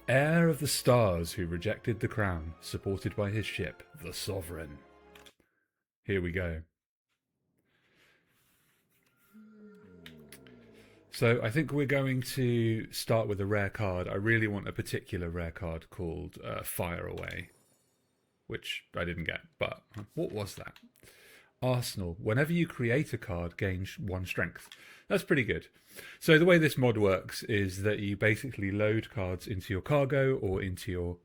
Heir of the stars who rejected the crown, supported by his ship, the Sovereign. Here we go. So I think we're going to start with a rare card. I really want a particular rare card called Fire Away, which I didn't get, but what was that? Arsenal. Whenever you create a card, gain 1 strength. That's pretty good. So the way this mod works is that you basically load cards into your cargo or into your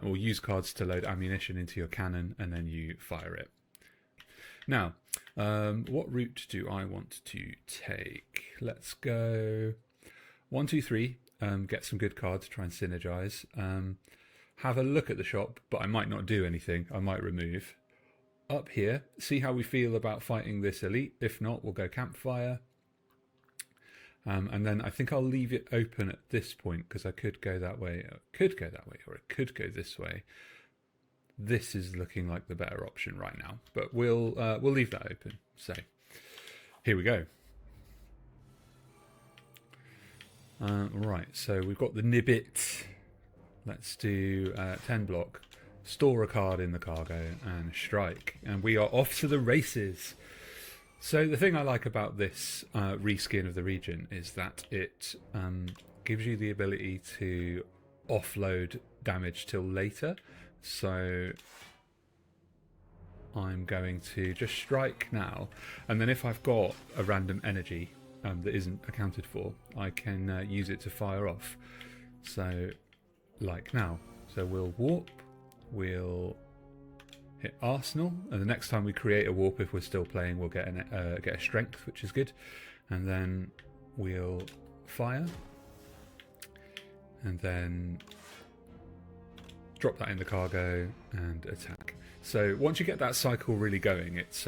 or use cards to load ammunition into your cannon, and then you fire it. Now, what route do I want to take? Let's go 1, 2, 3. Get some good cards, try and synergize. Have a look at the shop, but I might not do anything. I might remove. Up here, see how we feel about fighting this elite. If not, we'll go campfire. And then I think I'll leave it open at this point because I could go that way, or it could go that way, or it could go this way. This is looking like the better option right now, but we'll leave that open. So here we go. Right, so we've got the Nibbit. Let's do 10 block. Store a card in the cargo and strike, and we are off to the races. So the thing I like about this reskin of the Regent is that it gives you the ability to offload damage till later. So I'm going to just strike now, and then if I've got a random energy that isn't accounted for, I can use it to fire off. So like now. So we'll warp. We'll hit Arsenal, and the next time we create a warp, if we're still playing, we'll get a strength, which is good. And then we'll fire, and then drop that in the cargo and attack. So once you get that cycle really going, it's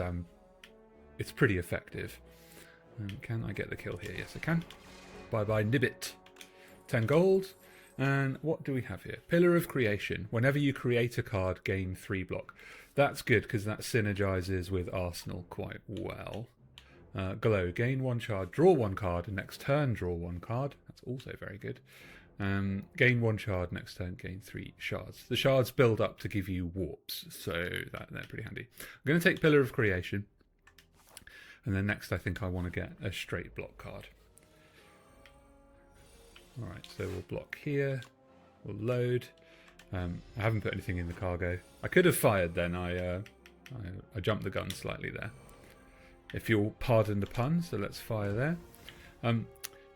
pretty effective. Can I get the kill here? Yes, I can. Bye bye, Nibbit. 10 gold. And what do we have here? Pillar of Creation. Whenever you create a card, gain 3 block. That's good because that synergizes with Arsenal quite well. Glow. Gain 1 shard, draw 1 card, and next turn draw 1 card. That's also very good. Gain 1 shard, next turn gain 3 shards. The shards build up to give you warps, so they're pretty handy. I'm going to take Pillar of Creation. And then next I think I want to get a straight block card. Alright, so we'll block here, we'll load. I haven't put anything in the cargo. I could have fired then, I jumped the gun slightly there. If you'll pardon the pun, so let's fire there.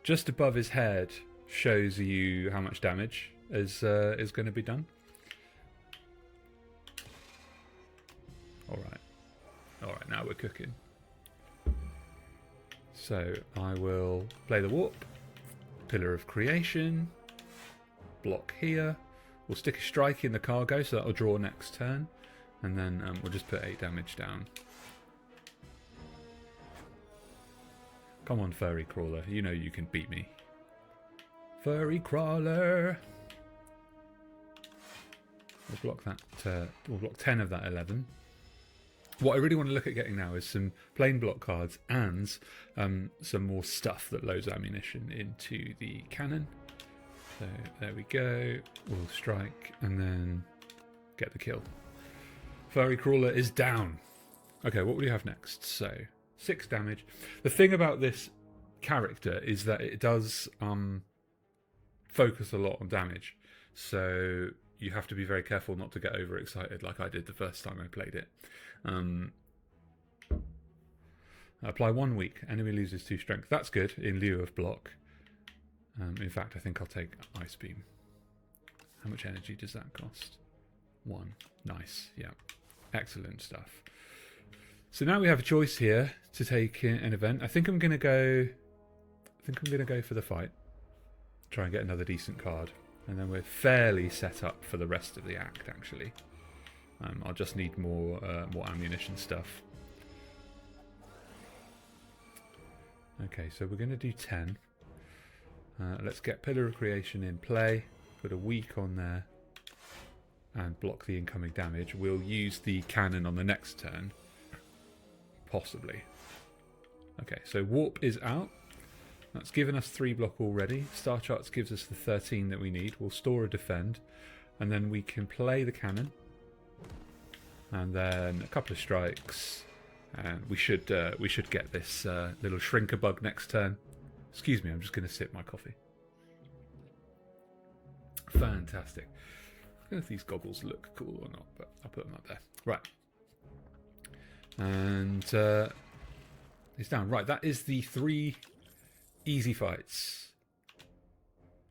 Just above his head shows you how much damage is going to be done. Alright, now we're cooking. So I will play the warp. Pillar of Creation, block here. We'll stick a strike in the cargo, so that'll draw next turn, and then we'll just put 8 damage down. Come on, Furry Crawler, you know you can beat me. Furry Crawler. We'll block that. We'll block 10 of that 11. What I really want to look at getting now is some plain block cards and some more stuff that loads ammunition into the cannon. So there we go. We'll strike and then get the kill. Furry Crawler is down. Okay, what will you have next? So 6 damage. The thing about this character is that it does focus a lot on damage. So you have to be very careful not to get overexcited like I did the first time I played it. Apply 1 weak. Enemy loses 2 strength. That's good in lieu of block. In fact, I think I'll take Ice Beam. How much energy does that cost? 1. Nice. Yeah. Excellent stuff. So now we have a choice here to take an event. I think I'm going to go for the fight. Try and get another decent card. And then we're fairly set up for the rest of the act, actually. I'll just need more ammunition stuff. Okay, so we're going to do 10. Let's get Pillar of Creation in play. Put a weak on there. And block the incoming damage. We'll use the cannon on the next turn. Possibly. Okay, so Warp is out. That's given us 3 block already. Star Charts gives us the 13 that we need. We'll store a defend, and then we can play the cannon, and then a couple of strikes, and we should get this little shrinker bug next turn. Excuse me, I'm just going to sip my coffee. Fantastic. I don't know if these goggles look cool or not, but I'll put them up there. Right. And it's down. Right, that is the 3 easy fights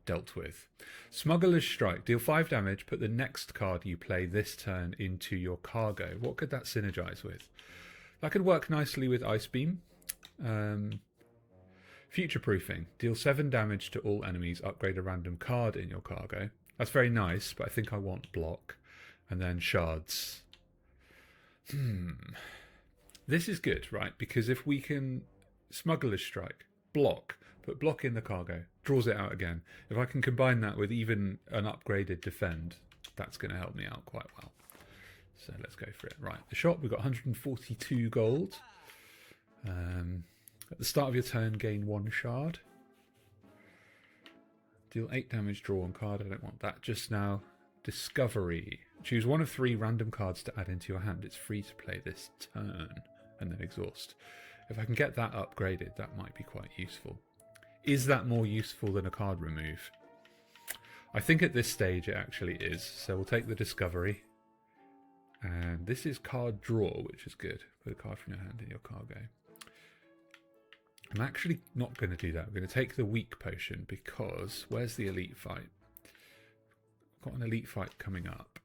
dealt with. Smuggler's Strike. Deal 5 damage. Put the next card you play this turn into your cargo. What could that synergize with? That could work nicely with Ice Beam. Future Proofing. Deal 7 damage to all enemies. Upgrade a random card in your cargo. That's very nice, but I think I want block. And then shards. This is good, right? Because if we can Smuggler's Strike, block, put block in the cargo, draws it out again. If I can combine that with even an upgraded defend, that's going to help me out quite well. So let's go for it. Right, the shop, we've got 142 gold. At the start of your turn, gain 1 shard. Deal 8 damage, draw 1 card. I don't want that just now. Discovery. Choose 1 of 3 random cards to add into your hand. It's free to play this turn, and then exhaust. If I can get that upgraded, that might be quite useful. Is that more useful than a card remove? I think at this stage it actually is. So we'll take the Discovery. And this is card draw, which is good. Put a card from your hand in your cargo. I'm actually not going to do that. I'm going to take the weak potion because where's the elite fight? I've got an elite fight coming up.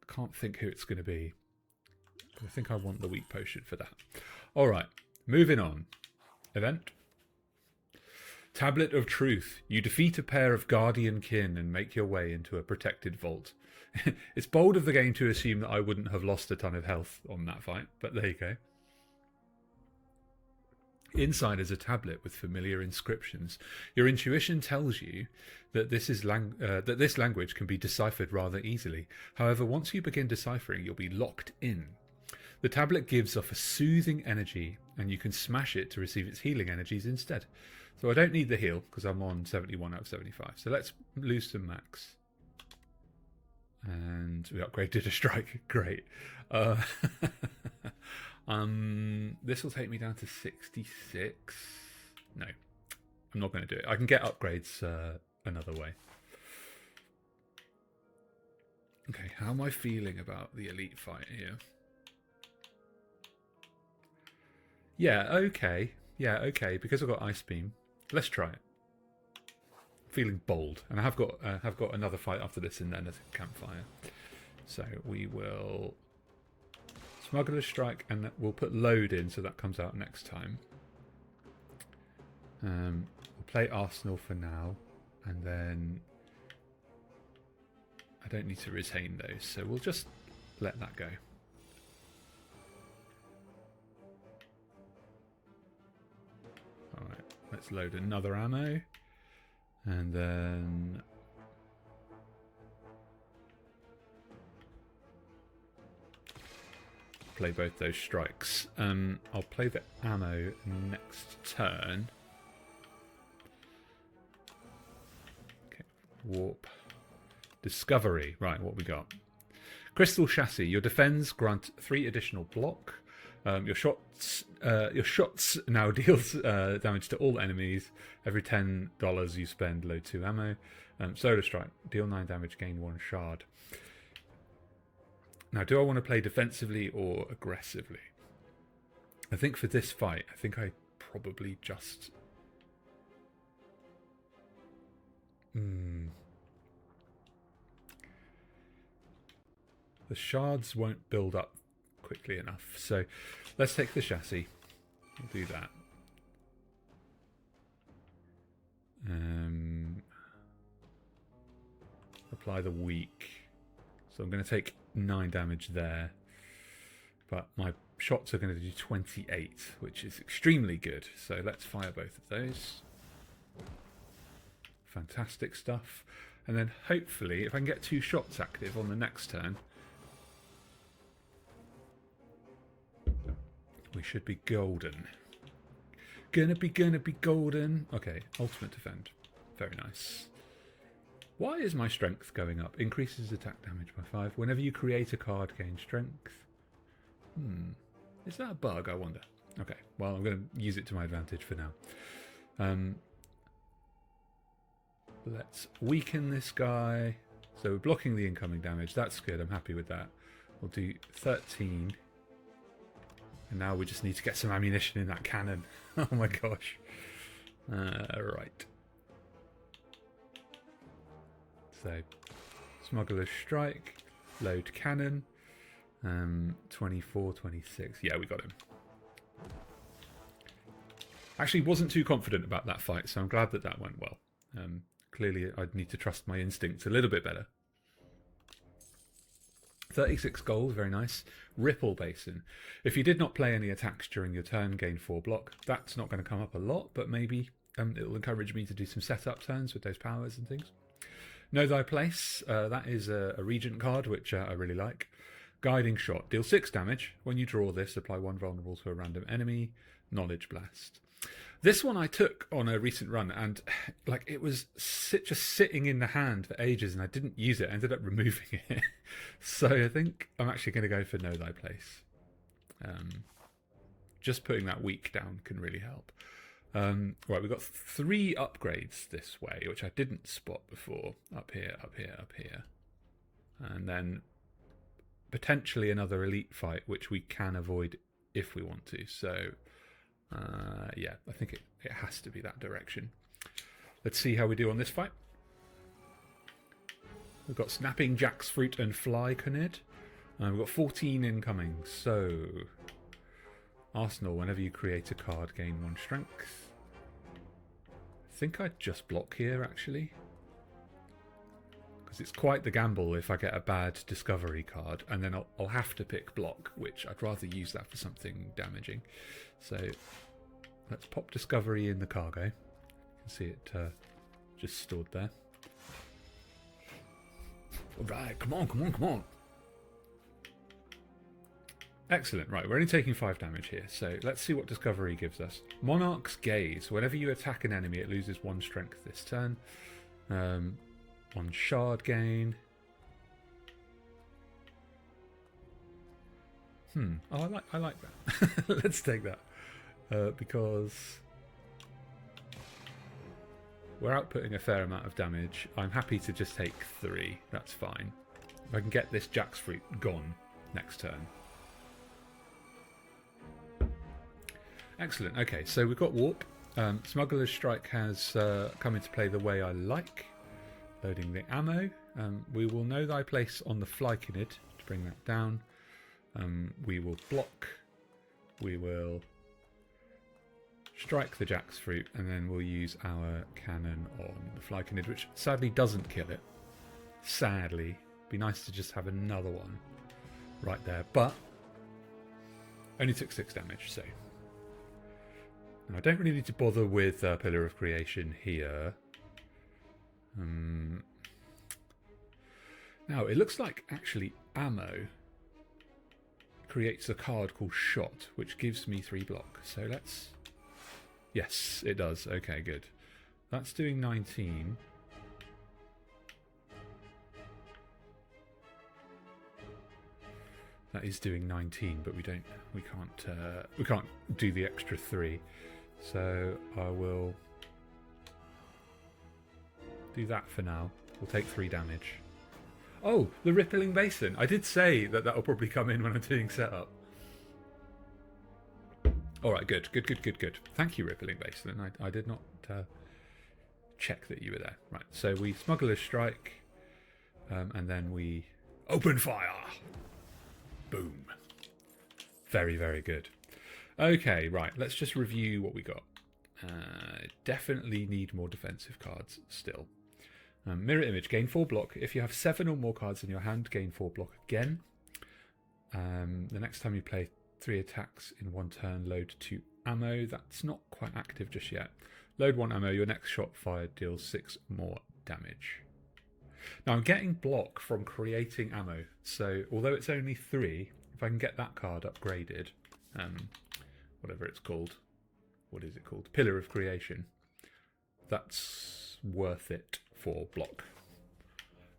Can't think who it's going to be. I think I want the weak potion for that. All right, moving on. Event. Tablet of Truth. You defeat a pair of guardian kin and make your way into a protected vault. It's bold of the game to assume that I wouldn't have lost a ton of health on that fight, but there you go. Inside is a tablet with familiar inscriptions. Your intuition tells you that this language can be deciphered rather easily. However, once you begin deciphering, you'll be locked in. The tablet gives off a soothing energy, and you can smash it to receive its healing energies instead. So I don't need the heal, because I'm on 71 out of 75. So let's lose some max. And we upgraded a strike. Great. This will take me down to 66. No, I'm not going to do it. I can get upgrades another way. Okay, how am I feeling about the elite fight here? Yeah, okay. Yeah, okay. Because I've got Ice Beam, let's try it. Feeling bold, and I have got another fight after this, and then a campfire. So we will Smuggler's Strike, and we'll put load in, so that comes out next time. We'll play Arsenal for now, and then I don't need to retain those, so we'll just let that go. All right, let's load another ammo. And then play both those strikes. I'll play the ammo next turn. Okay, warp. Discovery. Right, what we got? Crystal Chassis. Your defense grant 3 additional block. Your shots now deals damage to all enemies. Every $10 you spend, load 2 ammo. Solar Strike, deal 9 damage, gain 1 shard. Now, do I want to play defensively or aggressively? I think for this fight, I think I probably just... The shards won't build up quickly enough. So let's take the chassis. We'll do that. Apply the weak. So I'm going to take 9 damage there. But my shots are going to do 28, which is extremely good. So let's fire both of those. Fantastic stuff. And then hopefully, if I can get 2 shots active on the next turn, we should be golden. Gonna be golden. Okay, ultimate defend. Very nice. Why is my strength going up? Increases attack damage by 5. Whenever you create a card, gain strength. Is that a bug, I wonder? Okay, well, I'm going to use it to my advantage for now. Let's weaken this guy. So we're blocking the incoming damage. That's good. I'm happy with that. We'll do 13. And now we just need to get some ammunition in that cannon. Oh my gosh. Right. So, Smuggler's Strike, load cannon, 24, 26. Yeah, we got him. Actually, wasn't too confident about that fight, so I'm glad that that went well. Clearly, I'd need to trust my instincts a little bit better. 36 gold, very nice. Ripple Basin. If you did not play any attacks during your turn, gain 4 block. That's not going to come up a lot, but maybe it'll encourage me to do some setup turns with those powers and things. Know Thy Place. That is a Regent card, which I really like. Guiding Shot. Deal 6 damage. When you draw this, apply 1 vulnerable to a random enemy. Knowledge Blast. This one I took on a recent run, and like it was just sitting in the hand for ages, and I didn't use it. I ended up removing it. So I think I'm actually going to go for Know Thy Place. Just putting that weak down can really help. Right, we've got 3 upgrades this way, which I didn't spot before. Up here, up here, up here. And then potentially another elite fight, which we can avoid if we want to. So, yeah, I think it has to be that direction. Let's see how we do on this fight. We've got Snapping Jacksfruit and Fly Cunid. We've got 14 incoming. So, Arsenal, whenever you create a card, gain 1 strength. I think I'd just block here, actually. Because it's quite the gamble if I get a bad discovery card, and then I'll have to pick block, which I'd rather use that for something damaging. So, let's pop discovery in the cargo. You can see it just stored there. Alright, come on, come on, come on. Excellent. Right, we're only taking 5 damage here, so let's see what Discovery gives us. Monarch's Gaze. Whenever you attack an enemy, it loses 1 strength this turn. 1 shard gain. Oh, I like that. Let's take that. Because we're outputting a fair amount of damage. I'm happy to just take 3. That's fine. If I can get this Jacksfruit gone next turn. Excellent. Okay, so we've got Warp. Smuggler's Strike has come into play the way I like. Loading the ammo. We will Know Thy Place on the Flykinid to bring that down. We will block. We will strike the Jacksfruit, and then we'll use our cannon on the Flykinid, which sadly doesn't kill it. Sadly. Be nice to just have another one right there, but only took 6 damage, so... I don't really need to bother with Pillar of Creation here. Now, it looks like actually ammo creates a card called Shot, which gives me 3 block. So let's... Yes, it does. Okay, good. That's doing 19. That is doing 19, but we can't do the extra 3. So I will do that for now. We'll take 3 damage. Oh, the Rippling Basin. I did say that that'll probably come in when I'm doing setup. Alright, good. Thank you, Rippling Basin. I did not check that you were there. Right, so we Smuggler's Strike, and then we open fire. Boom. Very, very good. Okay, right, let's just review what we got. Definitely need more defensive cards still. Mirror Image, gain 4 block. If you have 7 or more cards in your hand, gain 4 block again. The next time you play 3 attacks in 1 turn, load 2 ammo. That's not quite active just yet. Load 1 ammo, your next shot fired deals 6 more damage. Now I'm getting block from creating ammo, so although it's only 3, if I can get that card upgraded, whatever it's called, what is it called? Pillar of Creation. That's worth it for block.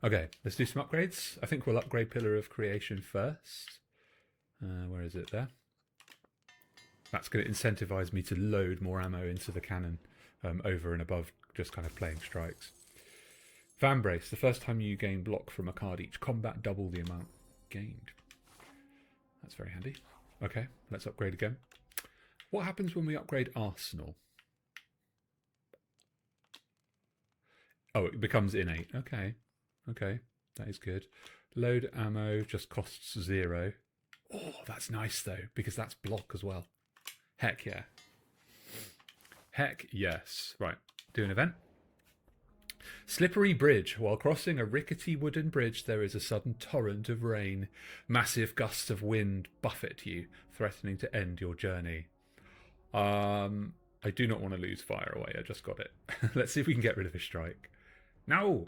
Okay, let's do some upgrades. I think we'll upgrade Pillar of Creation first. Where is it there? That's going to incentivize me to load more ammo into the cannon over and above just kind of playing strikes. Van Brace. The first time you gain block from a card each combat, double the amount gained. That's very handy. Okay, let's upgrade again. What happens when we upgrade Arsenal? Oh, it becomes innate. Okay, okay, that is good. Load ammo just costs 0. Oh, that's nice though, because that's block as well. Heck yeah. Heck yes. Right, do an event. Slippery bridge. While crossing a rickety wooden bridge, there is a sudden torrent of rain. Massive gusts of wind buffet you, threatening to end your journey. I do not want to lose fire away. I just got it. Let's see if we can get rid of a strike. No!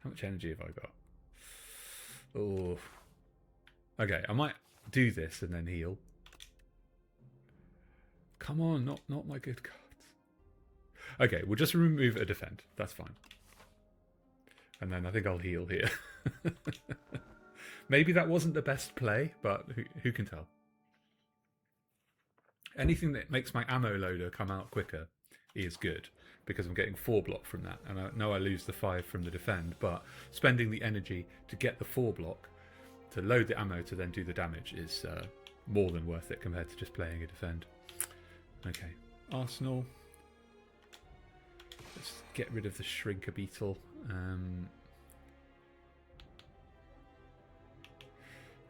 How much energy have I got? Oh. Okay, I might do this and then heal. Come on, not my good cards. Okay, we'll just remove a defend. That's fine. And then I think I'll heal here. Maybe that wasn't the best play, but who can tell? Anything that makes my ammo loader come out quicker is good, because I'm getting 4 block from that. And I know I lose the 5 from the defend, but spending the energy to get the 4 block, to load the ammo to then do the damage is more than worth it compared to just playing a defend. Okay, Arsenal. Let's get rid of the Shrinker Beetle.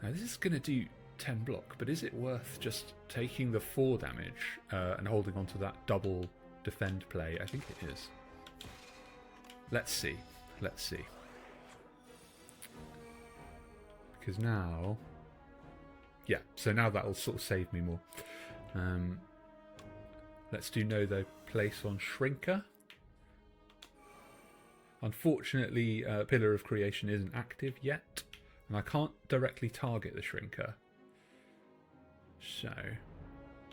Now this is going to do 10 block, but is it worth just taking the 4 damage and holding on to that double defend play? I think it is. Let's see. Let's see. Because now... Yeah, so now that'll sort of save me more. Let's do no though. Place on Shrinker. Unfortunately, Pillar of Creation isn't active yet, and I can't directly target the Shrinker. So,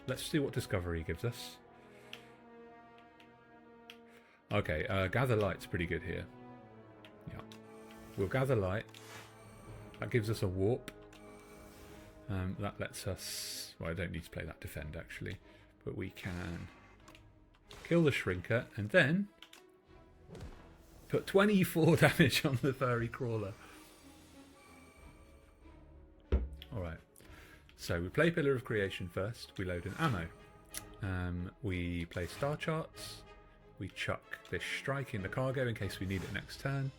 let's see what Discovery gives us. Okay, Gather Light's pretty good here. Yeah. We'll Gather Light. That gives us a Warp. That lets us... Well, I don't need to play that Defend, actually. But we can kill the Shrinker, and then put 24 damage on the Furry Crawler. Alright. So we play Pillar of Creation first. We load an ammo. We play Star Charts. We chuck this Strike in the cargo in case we need it next turn.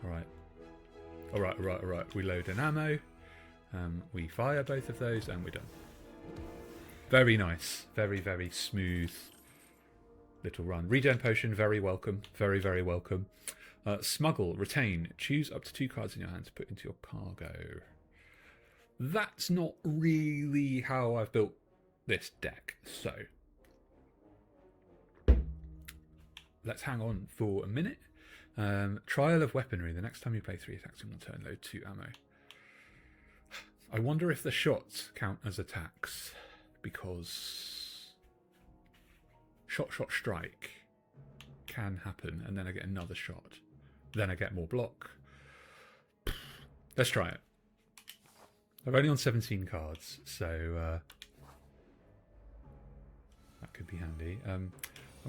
Alright. Alright. We load an ammo. We fire both of those and we're done. Very nice. Very, very smooth little run. Regen Potion, very welcome. Very, very welcome. Smuggle, retain. Choose up to 2 cards in your hand to put into your cargo. That's not really how I've built this deck. So, let's hang on for a minute. Trial of Weaponry. The next time you play 3 attacks in one turn, load 2 ammo. I wonder if the shots count as attacks, because shot, strike can happen, and then I get another shot. Then I get more block. Let's try it. I'm only on 17 cards, so that could be handy. I'm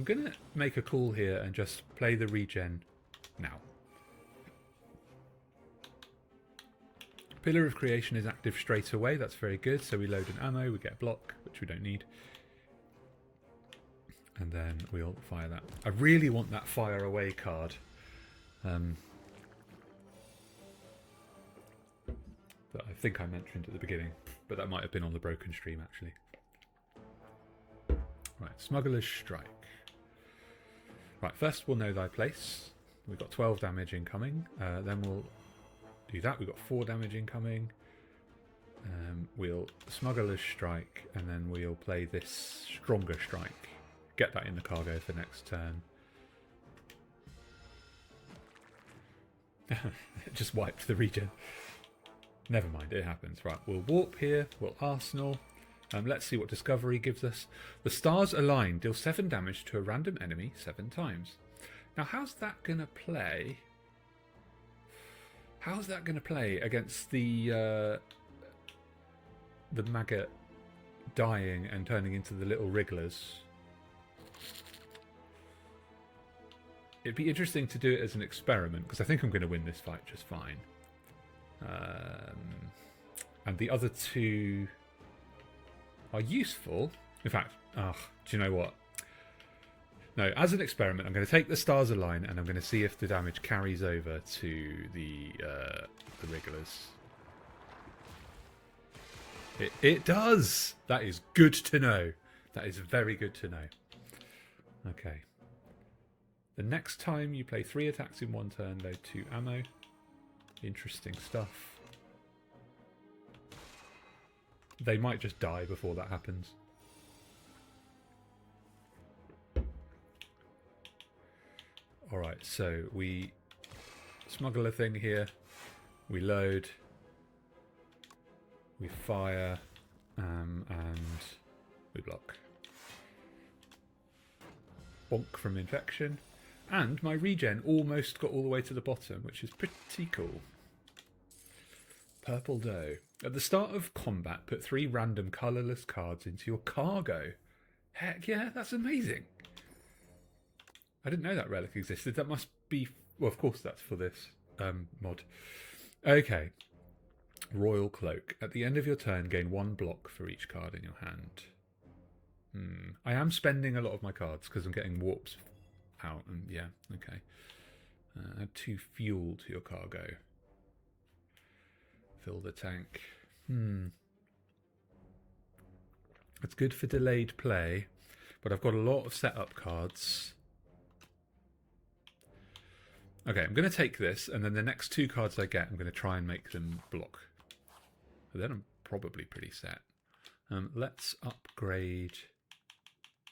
going to make a call here and just play the regen now. Pillar of Creation is active straight away. That's very good. So we load an ammo, we get block, which we don't need. And then we'll fire that. I really want that fire away card. That I think I mentioned at the beginning, but that might have been on the broken stream actually. Right, Smuggler's Strike. Right, first we'll know thy place. We've got 12 damage incoming. Then we'll do that. We've got 4 damage incoming. We'll Smuggler's Strike, and then we'll play this Stronger Strike. Get that in the cargo for next turn. Just wiped the regen. Never mind, it happens. Right, we'll warp here. We'll arsenal. Let's see what discovery gives us. The stars align. Deal 7 damage to a random enemy 7 times. Now, how's that going to play? How's that going to play against the maggot dying and turning into the little wrigglers? It'd be interesting to do it as an experiment, because I think I'm going to win this fight just fine. And the other two are useful. In fact, do you know what? No, as an experiment, I'm going to take the stars align and I'm going to see if the damage carries over to the wrigglers. It does! That is good to know. That is very good to know. Okay. The next time you play 3 attacks in 1 turn, load 2 ammo. Interesting stuff. They might just die before that happens. Alright, so we smuggle a thing here. We load. We fire. And we block. Bonk from infection. And my regen almost got all the way to the bottom, which is pretty cool. Purple dough. At the start of combat, put 3 random colourless cards into your cargo. Heck yeah, that's amazing. I didn't know that relic existed. That must be... Well, of course that's for this mod. Okay. Royal Cloak. At the end of your turn, gain 1 block for each card in your hand. I am spending a lot of my cards because I'm getting warps out. And yeah, okay. Add 2 fuel to your cargo. Fill the tank. It's good for delayed play, but I've got a lot of setup cards. Okay, I'm going to take this, and then the next 2 cards I get, I'm going to try and make them block. But then I'm probably pretty set. Let's upgrade.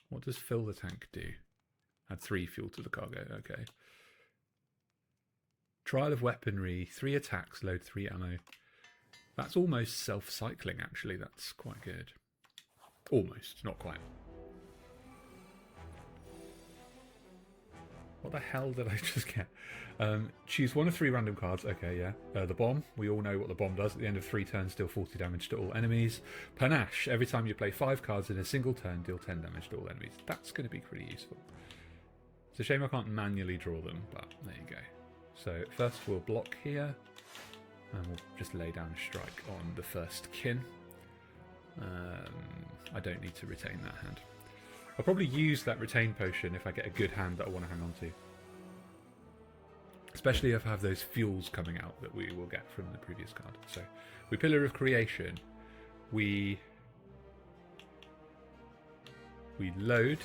What does fill the tank do? Add 3 fuel to the cargo. Okay. Trial of weaponry. 3 attacks, load 3 ammo. That's almost self-cycling, actually. That's quite good. Almost, not quite. What the hell did I just get? Choose 1 of 3 random cards. Okay, yeah. The bomb. We all know what the bomb does. At the end of 3 turns, deal 40 damage to all enemies. Panache. Every time you play 5 cards in a single turn, deal 10 damage to all enemies. That's going to be pretty useful. It's a shame I can't manually draw them, but there you go. So first we'll block here. And we'll just lay down a strike on the first kin. I don't need to retain that hand. I'll probably use that retain potion if I get a good hand that I want to hang on to. Especially if I have those fuels coming out that we will get from the previous card. So, we Pillar of Creation. We load.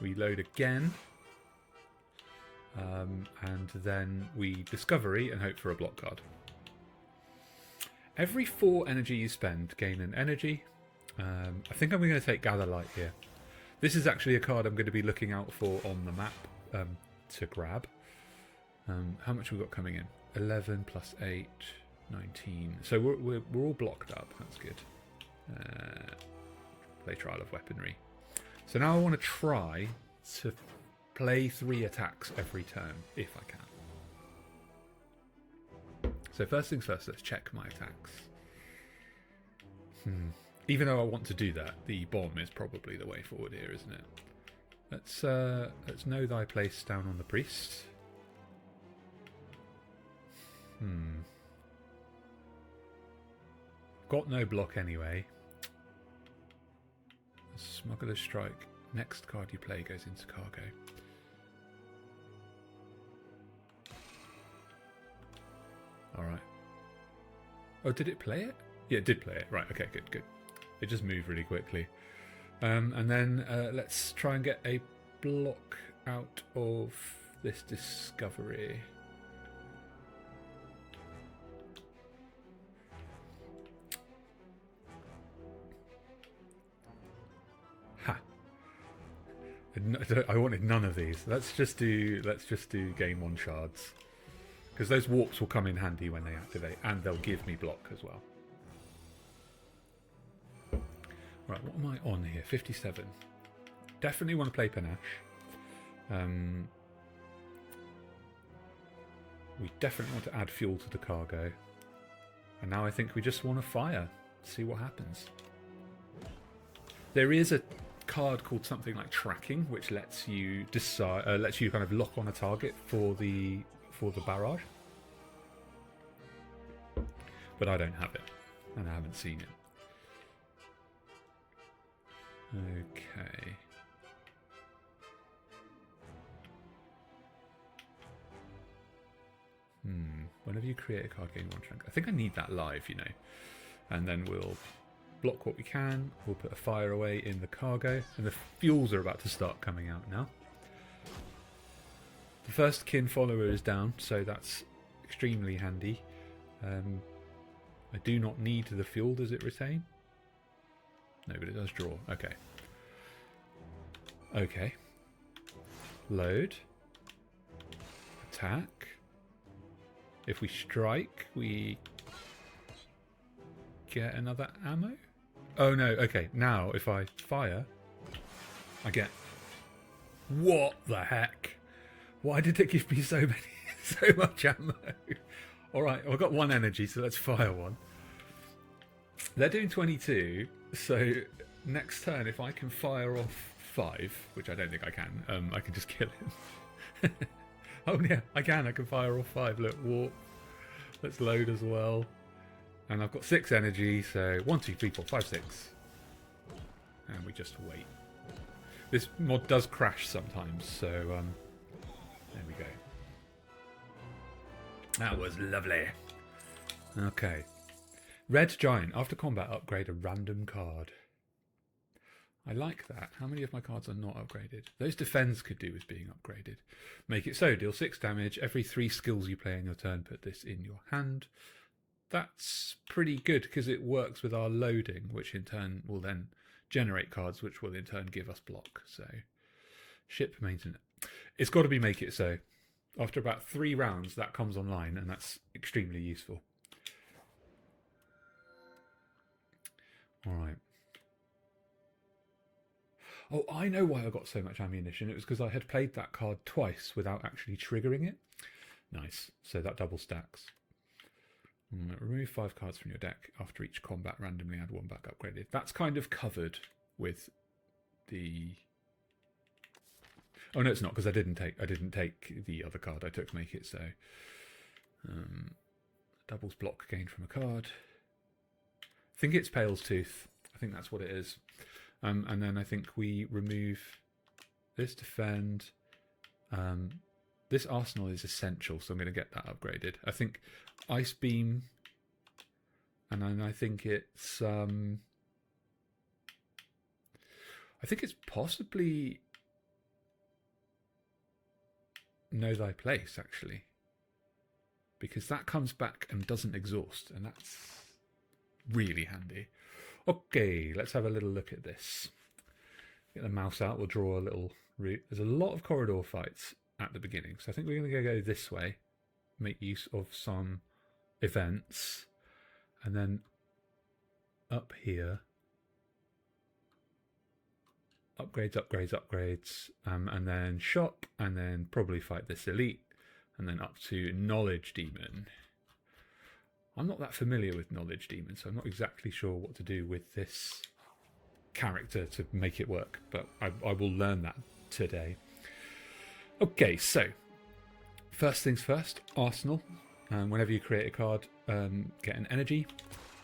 We load again. And then we discovery and hope for a block card. Every 4 energy you spend, gain an energy. I think I'm going to take Gather Light here. This is actually a card I'm going to be looking out for on the map to grab. How much have we got coming in? 11 plus 8, 19. So we're all blocked up. That's good. Play Trial of Weaponry. So now I want to try to play 3 attacks every turn, if I can. So first things first, let's check my attacks. Even though I want to do that, the bomb is probably the way forward here, isn't it? Let's know thy place down on the priest. Got no block anyway. Smuggler's Strike. Next card you play goes into cargo. Alright. Oh, did it play it? Yeah, it did play it. Right, okay, good, good. It just moved really quickly. And then let's try and get a block out of this discovery. Ha! I wanted none of these. Let's just do gain 1 shards. Because those warps will come in handy when they activate, and they'll give me block as well. Right, what am I on here? 57. Definitely want to play Panache. We definitely want to add fuel to the cargo. And now I think we just want to fire. See what happens. There is a card called something like Tracking, which lets you decide, lets you kind of lock on a target for the barrage. But I don't have it, and I haven't seen it. Okay. Whenever you create a card, gain 1 chunk. I think I need that live, you know. And then we'll block what we can. We'll put a fire away in the cargo. And the fuels are about to start coming out now. The first kin follower is down, so that's extremely handy. I do not need the fuel. Does it retain? No, but it does draw. Okay. Okay. Load. Attack. If we strike, we get another ammo? Oh no, okay. Now, if I fire, I get... What the heck? Why did it give me so much ammo? Alright, I've got 1 energy, so let's fire 1. They're doing 22, so next turn, if I can fire off 5, which I don't think I can just kill him. Oh yeah, I can fire off 5. Look, warp. Let's load as well. And I've got 6 energy, so 1, 2, 3, 4, 5, 6. And we just wait. This mod does crash sometimes, so there we go. That was lovely. Okay. Red Giant. After combat, upgrade a random card. I like that. How many of my cards are not upgraded? Those defends could do with being upgraded. Make it so. Deal 6 damage. Every 3 skills you play in your turn, put this in your hand. That's pretty good because it works with our loading, which in turn will then generate cards, which will in turn give us block. So, ship maintenance. It's got to be make it so. After about 3 rounds, that comes online, and that's extremely useful. All right. Oh, I know why I got so much ammunition. It was because I had played that card twice without actually triggering it. Nice. So that double stacks. Remove 5 cards from your deck after each combat. Randomly add 1 back upgraded. That's kind of covered with the... Oh no, it's not, because I didn't take the other card. I took make it so. Doubles block gained from a card. I think it's Pale's Tooth. I think that's what it is. And then I think we remove this defend. This arsenal is essential, so I'm going to get that upgraded. I think Ice Beam, and then I think it's possibly Know Thy Place, actually, because that comes back and doesn't exhaust, and that's really handy. Okay, let's have a little look at this. Get the mouse out, we'll draw a little route. There's a lot of corridor fights at the beginning, so I think we're going to go this way, make use of some events, and then up here, upgrades, and then shop, and then probably fight this elite, and then up to Knowledge Demon. I'm not that familiar with Knowledge Demon, so I'm not exactly sure what to do with this character to make it work, but I will learn that today. Okay, so first things first, Arsenal. Whenever you create a card, get an energy,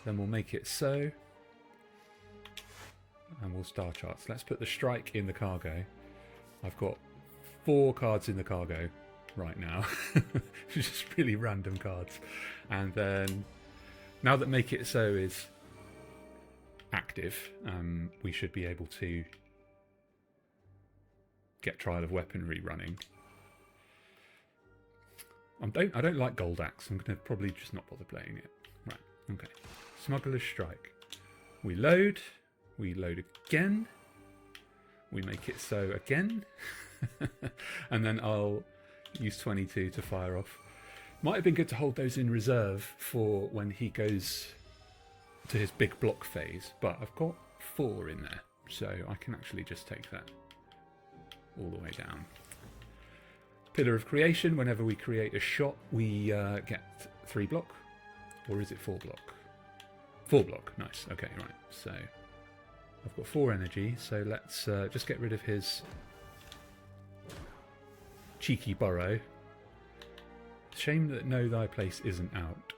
then we'll make it so, and we'll star charts. Let's put the strike in the cargo. I've got 4 cards in the cargo right now. Just really random cards. And then now that make it so is active, we should be able to get Trial of Weaponry running. I don't like Gold Axe. I'm going to probably just not bother playing it. Right, okay. Smuggler's Strike. We load again. We make it so again. And then I'll use 22 to fire off. Might have been good to hold those in reserve for when he goes to his big block phase, but I've got 4 in there, so I can actually just take that all the way down. Pillar of Creation, whenever we create a shot, we get 3 block. Or is it 4 block? 4 block, nice. Okay, right. So I've got 4 energy, so let's just get rid of his cheeky burrow. Shame that Know Thy Place isn't out.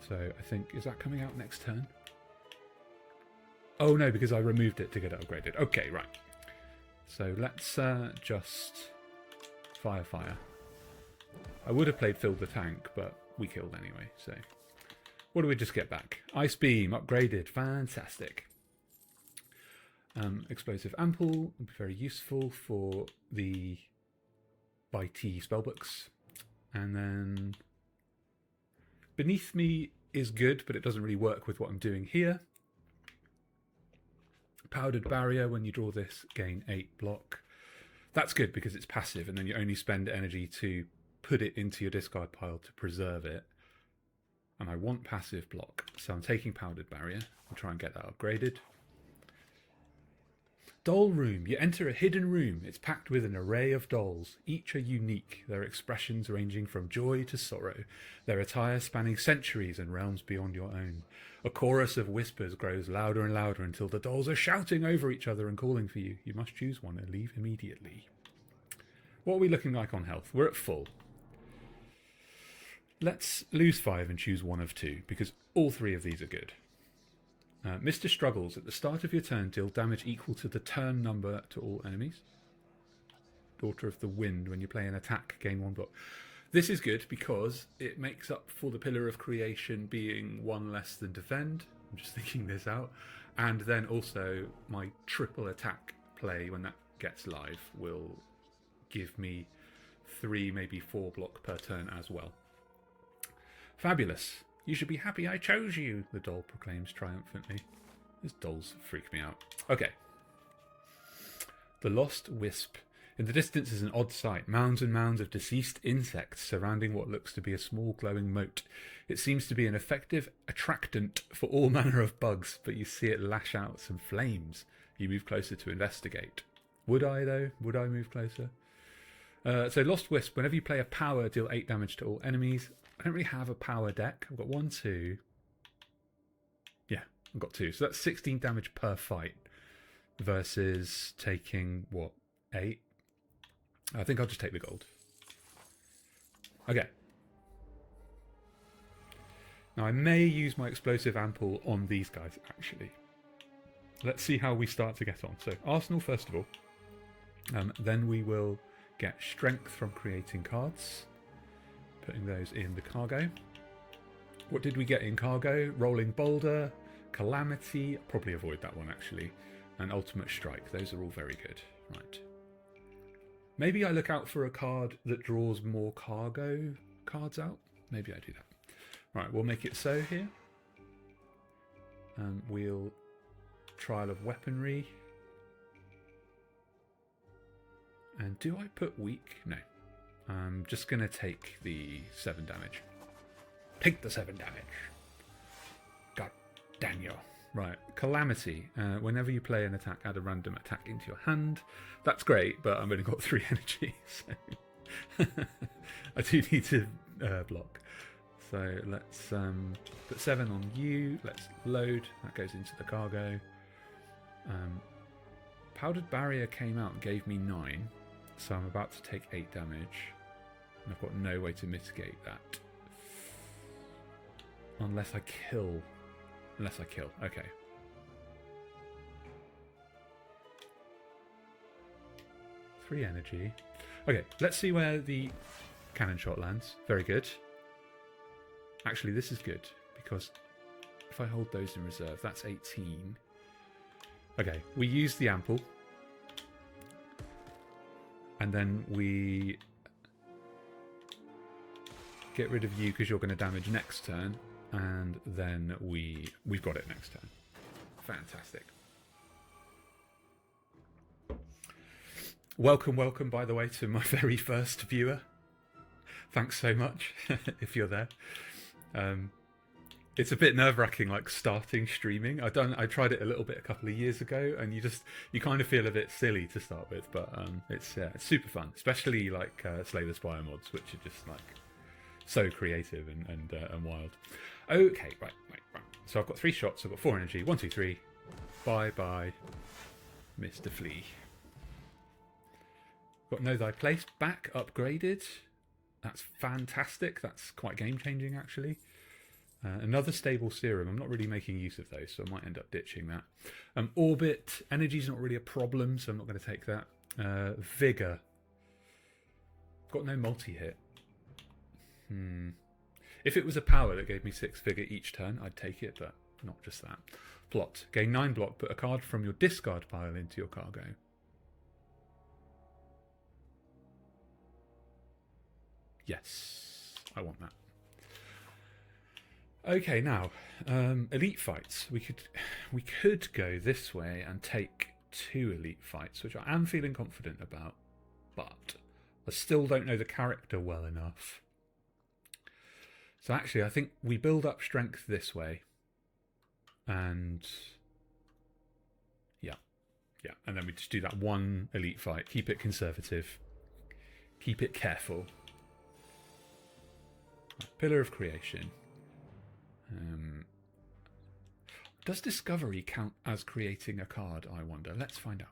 So I think, is that coming out next turn? Oh no, because I removed it to get it upgraded. Okay, right. So let's just fire. I would have played Fill the Tank, but we killed anyway, so... What do we just get back? Ice Beam, upgraded. Fantastic. Explosive Ample will be very useful for the bitey spellbooks. And then Beneath Me is good, but it doesn't really work with what I'm doing here. Powdered Barrier, when you draw this, gain 8 block. That's good because it's passive, and then you only spend energy to put it into your discard pile to preserve it. And I want passive block, so I'm taking Powdered Barrier. I'll try and get that upgraded. Doll Room. You enter a hidden room. It's packed with an array of dolls. Each are unique, their expressions ranging from joy to sorrow, their attire spanning centuries and realms beyond your own. A chorus of whispers grows louder and louder until the dolls are shouting over each other and calling for you. You must choose one and leave immediately. What are we looking like on health? We're at full. Let's lose 5 and choose one of 2, because all 3 of these are good. Mr. Struggles. At the start of your turn, deal damage equal to the turn number to all enemies. Daughter of the Wind. When you play an attack, gain 1 block. This is good because it makes up for the Pillar of Creation being 1 less than defend. I'm just thinking this out. And then also my triple attack play, when that gets live, will give me 3, maybe 4 block per turn as well. Fabulous. You should be happy I chose you, the doll proclaims triumphantly. These dolls freak me out. Okay. The Lost Wisp. In the distance is an odd sight. Mounds and mounds of deceased insects surrounding what looks to be a small glowing moat. It seems to be an effective attractant for all manner of bugs, but you see it lash out some flames. You move closer to investigate. Would I, though? Would I move closer? So Lost Wisp. Whenever you play a power, deal 8 damage to all enemies. I don't really have a power deck. I've got 1, 2. Yeah, I've got 2. So that's 16 damage per fight versus taking, what, 8? I think I'll just take the gold. Okay. Now I may use my explosive ample on these guys, actually. Let's see how we start to get on. So Arsenal, first of all. Then we will get strength from creating cards. Putting those in the cargo. What did we get in cargo? Rolling Boulder, Calamity, probably avoid that one actually, and Ultimate Strike. Those are all very good. Right. Maybe I look out for a card that draws more cargo cards out. Maybe I do that. Right, we'll make it so here. We'll Trial of Weaponry. And do I put weak? No. I'm just going to take the 7 damage. Take the 7 damage. God damn you. Right, Calamity. Whenever you play an attack, add a random attack into your hand. That's great, but I've only got 3 energy, so I do need to block. So let's put 7 on you. Let's load. That goes into the cargo. Powdered Barrier came out and gave me 9, so I'm about to take 8 damage. And I've got no way to mitigate that. Unless I kill. Okay. Three energy. Okay, let's see where the cannon shot lands. Very good. Actually, this is good, because if I hold those in reserve, that's 18. Okay, we use the ample. And then we get rid of you because you're going to damage next turn. And then we've got it next turn. Fantastic. Welcome, by the way, to my very first viewer. Thanks so much if you're there. It's a bit nerve-wracking, like starting streaming. I tried it a little bit a couple of years ago, and you kind of feel a bit silly to start with, but it's super fun, especially like Slay the Spire mods, which are just like so creative and wild. Okay, right. So I've got 3 shots. I've got 4 energy. 1, 2, 3. Bye, Mr. Flea. Got Know Thy Place back upgraded. That's fantastic. That's quite game-changing, actually. Another stable serum. I'm not really making use of those, so I might end up ditching that. Orbit. Energy's not really a problem, so I'm not going to take that. Vigor. Got no multi-hit. If it was a power that gave me 6 vigor each turn, I'd take it, but not just that. Plot. Gain 9 block. Put a card from your discard pile into your cargo. Yes, I want that. Okay, now elite fights. We could go this way and take 2 elite fights, which I am feeling confident about, but I still don't know the character well enough. So actually, I think we build up strength this way, and yeah, and then we just do that 1 elite fight. Keep it conservative. Keep it careful. Pillar of Creation. Does Discovery count as creating a card, I wonder? Let's find out.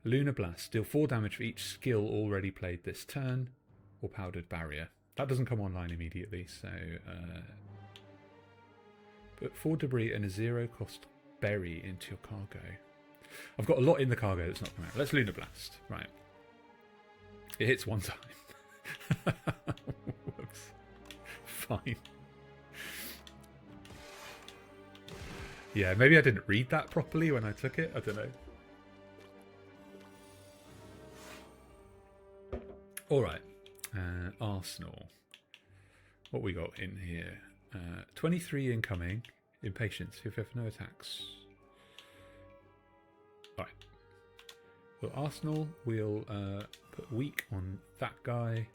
Lunar Blast. Deal 4 damage for each skill already played this turn, or Powdered Barrier. That doesn't come online immediately, so... put 4 debris and a 0-cost berry into your cargo. I've got a lot in the cargo that's not coming out. Let's Lunar Blast. Right. It hits 1 time. Whoops. Fine. Yeah, maybe I didn't read that properly when I took it. I don't know. Alright. Arsenal. What we got in here? 23 incoming. Impatience. If you have no attacks. Alright. So Arsenal, we'll put weak on that guy.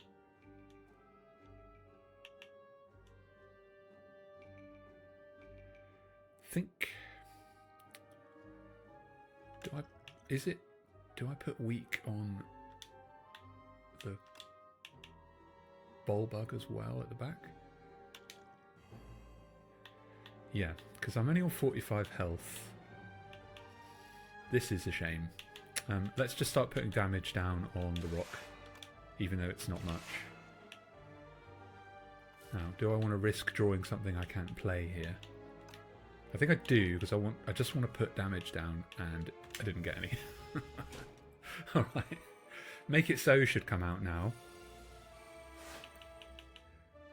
Think. Do I put weak on the Bulbug as well at the back? Yeah, because I'm only on 45 health. This is a shame. Let's just start putting damage down on the rock, even though it's not much. Now, do I want to risk drawing something I can't play here? I think I do, because I just want to put damage down, and I didn't get any. Alright. Make It So should come out now.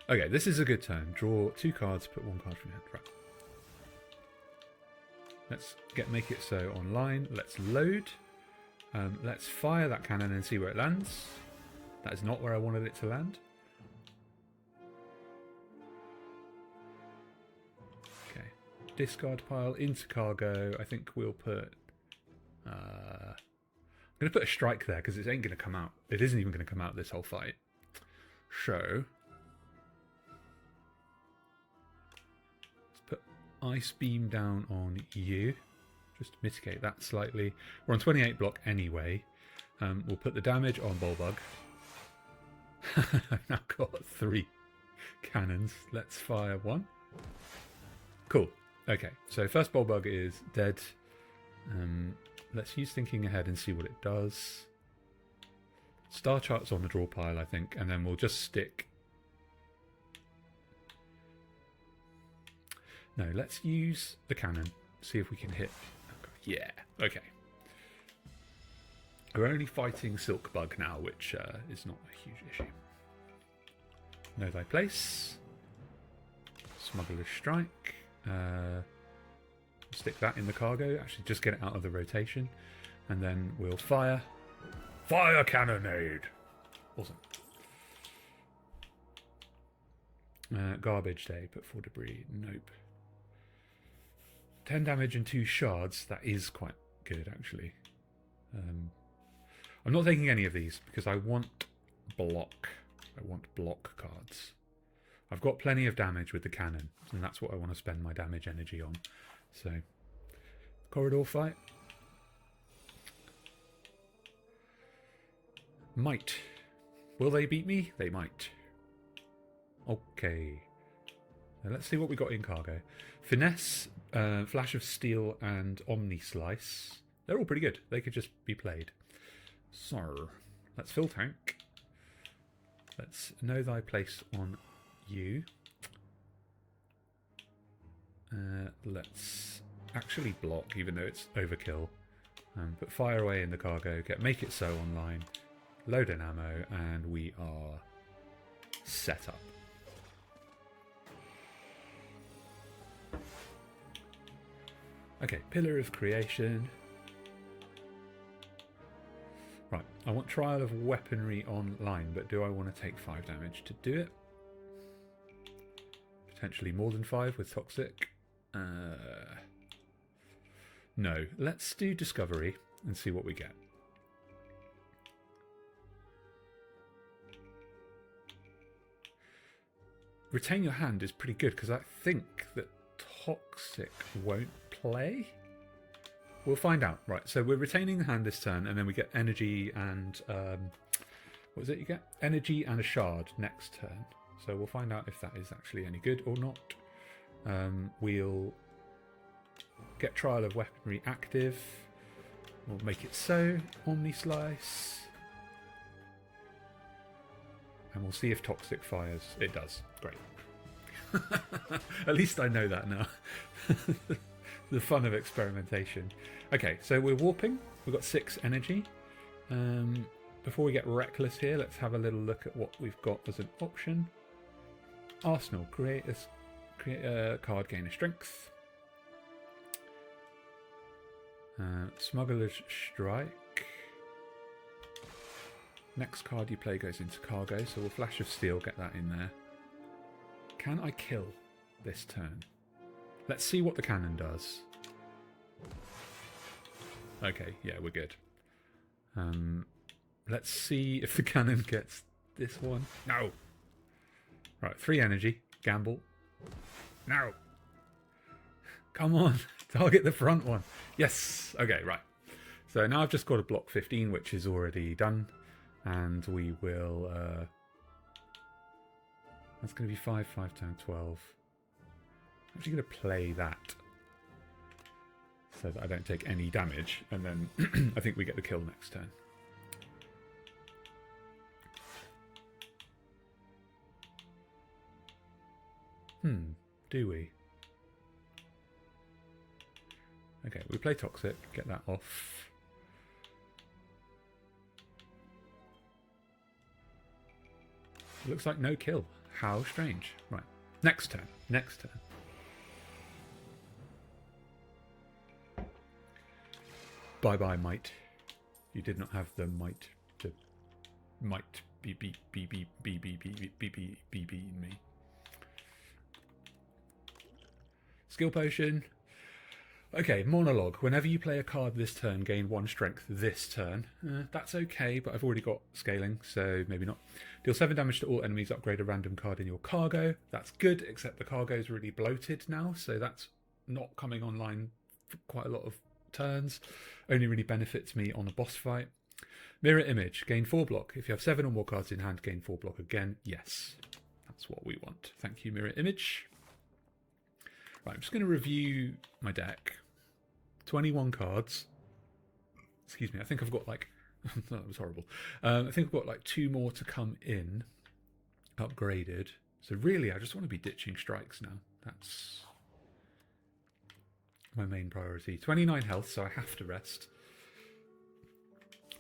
Okay, this is a good turn. Draw 2 cards, put 1 card from your hand. Right. Let's get Make It So online. Let's load. Let's fire that cannon and see where it lands. That is not where I wanted it to land. Okay. Discard pile into cargo. I think we'll put... I'm going to put a strike there because it ain't going to come out. It isn't even going to come out this whole fight. So... let's put Ice Beam down on you. Just to mitigate that slightly. We're on 28 block anyway. We'll put the damage on Bulbug. I've now got 3 cannons. Let's fire 1. Cool. Okay, so first Bulbug is dead. Let's use Thinking Ahead and see what it does. Star Chart's on the draw pile, I think, and then we'll just stick... No, let's use the cannon. See if we can hit... Yeah, okay. We're only fighting Silk Bug now, which is not a huge issue. Know Thy Place. Smuggler's Strike. Stick that in the cargo. Actually, just get it out of the rotation. And then we'll fire. Fire Cannonade! Awesome. Garbage Day. Put 4 debris. Nope. 10 damage and 2 shards. That is quite good, actually. I'm not taking any of these because I want block. I want block cards. I've got plenty of damage with the cannon, and that's what I want to spend my damage energy on. So, corridor fight. Might. Will they beat me? They might. Okay. Now let's see what we got in cargo. Finesse, Flash of Steel, and Omni Slice. They're all pretty good. They could just be played. So, let's fill tank. Let's know thy place on you. Let's actually block, even though it's overkill. But fire away in the cargo. Make it so online. Load in ammo, and we are set up. Okay, Pillar of Creation. Right, I want Trial of Weaponry online, but do I want to take 5 damage to do it? Potentially more than 5 with Toxic. No, let's do Discovery and see what we get. Retain Your Hand is pretty good, because I think that Toxic won't play? We'll find out. Right, so we're retaining the hand this turn, and then we get energy and... what is it you get? Energy and a shard next turn. So we'll find out if that is actually any good or not. We'll get Trial of Weaponry active. We'll make it so. Omni Slice. And we'll see if Toxic fires. It does. Great. At least I know that now. The fun of experimentation. Okay, so we're warping. We've got 6 energy. Before we get reckless here, let's have a little look at what we've got as an option. Arsenal. Create a card, gain a strength. Smuggler's Strike. Next card you play goes into cargo, so we'll Flash of Steel, get that in there. Can I kill this turn? Let's see what the cannon does. Okay, yeah, we're good. Let's see if the cannon gets this one. No! Right, 3 energy. Gamble. No! Come on! Target the front one. Yes! Okay, right. So now I've just got a block 15, which is already done. And we will... that's going to be 5 times 12. I'm actually going to play that. So that I don't take any damage. And then I think we get the kill next turn. Do we? Okay, we play Toxic, get that off. Looks like no kill. How strange. Right, next turn, next turn. Bye-bye, might. You did not have the might to might be in me. Skill potion. Okay, monologue. Whenever you play a card this turn, gain 1 strength this turn. That's okay, but I've already got scaling, so maybe not. Deal 7 damage to all enemies, upgrade a random card in your cargo. That's good, except the cargo is really bloated now, so that's not coming online for quite a lot of turns. Only really benefits me on a boss fight. Mirror Image. Gain 4 block. If you have 7 or more cards in hand, gain 4 block again. Yes, that's what we want. Thank you, Mirror Image. Right, I'm just going to review my deck. 21 cards. Excuse me, I think I've got like... that was horrible. I think I've got like 2 more to come in. Upgraded. So really, I just want to be ditching strikes now. That's my main priority. 29 health, so I have to rest.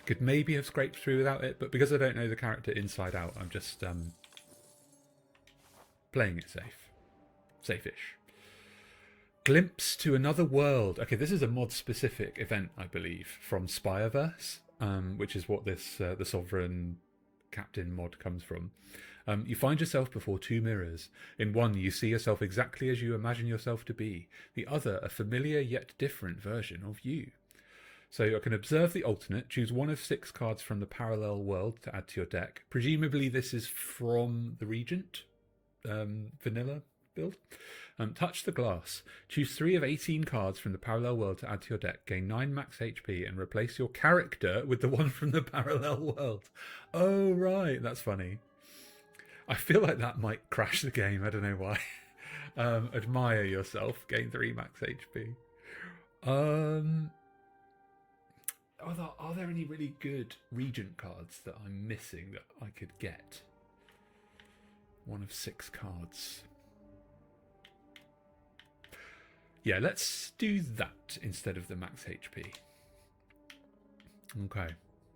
Could maybe have scraped through without it, but because I don't know the character inside out, I'm just playing it safe. Safe-ish. Glimpse to Another World. Okay, this is a mod-specific event, I believe, from Spireverse, which is what this the Sovereign Captain mod comes from. You find yourself before 2 mirrors. In one, you see yourself exactly as you imagine yourself to be. The other, a familiar yet different version of you. So I can observe the alternate, choose one of 6 cards from the parallel world to add to your deck. Presumably this is from the Regent vanilla build. Touch the glass. Choose 3 of 18 cards from the parallel world to add to your deck. Gain 9 max HP and replace your character with the one from the parallel world. Oh, right. That's funny. I feel like that might crash the game. I don't know why. Admire yourself. Gain 3 max HP. Are there any really good Regent cards that I'm missing that I could get? One of 6 cards. Yeah, let's do that instead of the max HP. Okay.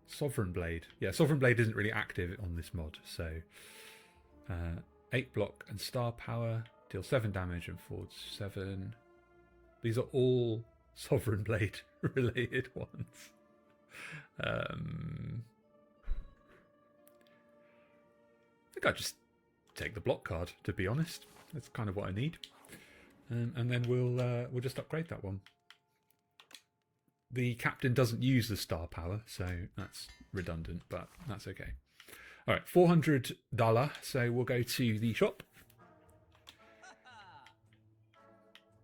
Sovereign Blade. Yeah, Sovereign Blade isn't really active on this mod, so 8 block and star power, deal 7 damage and forward 7. These are all Sovereign Blade related ones. I think I just take the block card, to be honest. That's kind of what I need. And then we'll just upgrade that one. The captain doesn't use the star power, so that's redundant, but that's okay. All right, $400. So we'll go to the shop.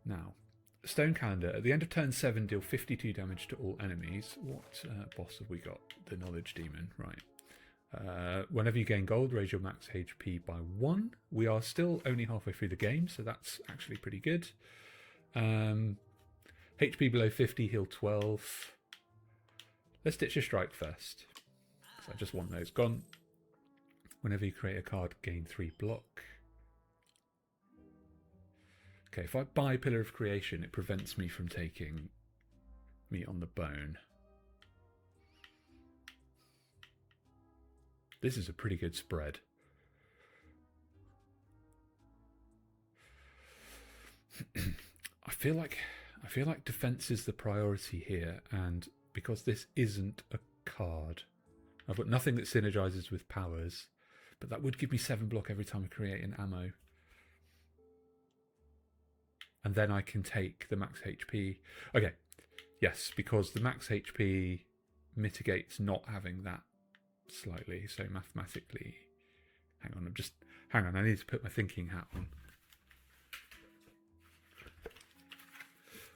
Now, Stone Calendar. At the end of turn 7, deal 52 damage to all enemies. What boss have we got? The Knowledge Demon, right. Whenever you gain gold, raise your max HP by 1. We are still only halfway through the game, so that's actually pretty good. HP below 50, heal 12. Let's ditch a strike first, because I just want those gone. Whenever you create a card, gain 3 block. Okay, if I buy Pillar of Creation, it prevents me from taking Meat on the Bone. This is a pretty good spread. I feel like defense is the priority here, and because this isn't a card, I've got nothing that synergizes with powers, but that would give me 7 block every time I create an ammo. And then I can take the max HP. Okay, yes, because the max HP mitigates not having that slightly. So mathematically, hang on, I need to put my thinking hat on.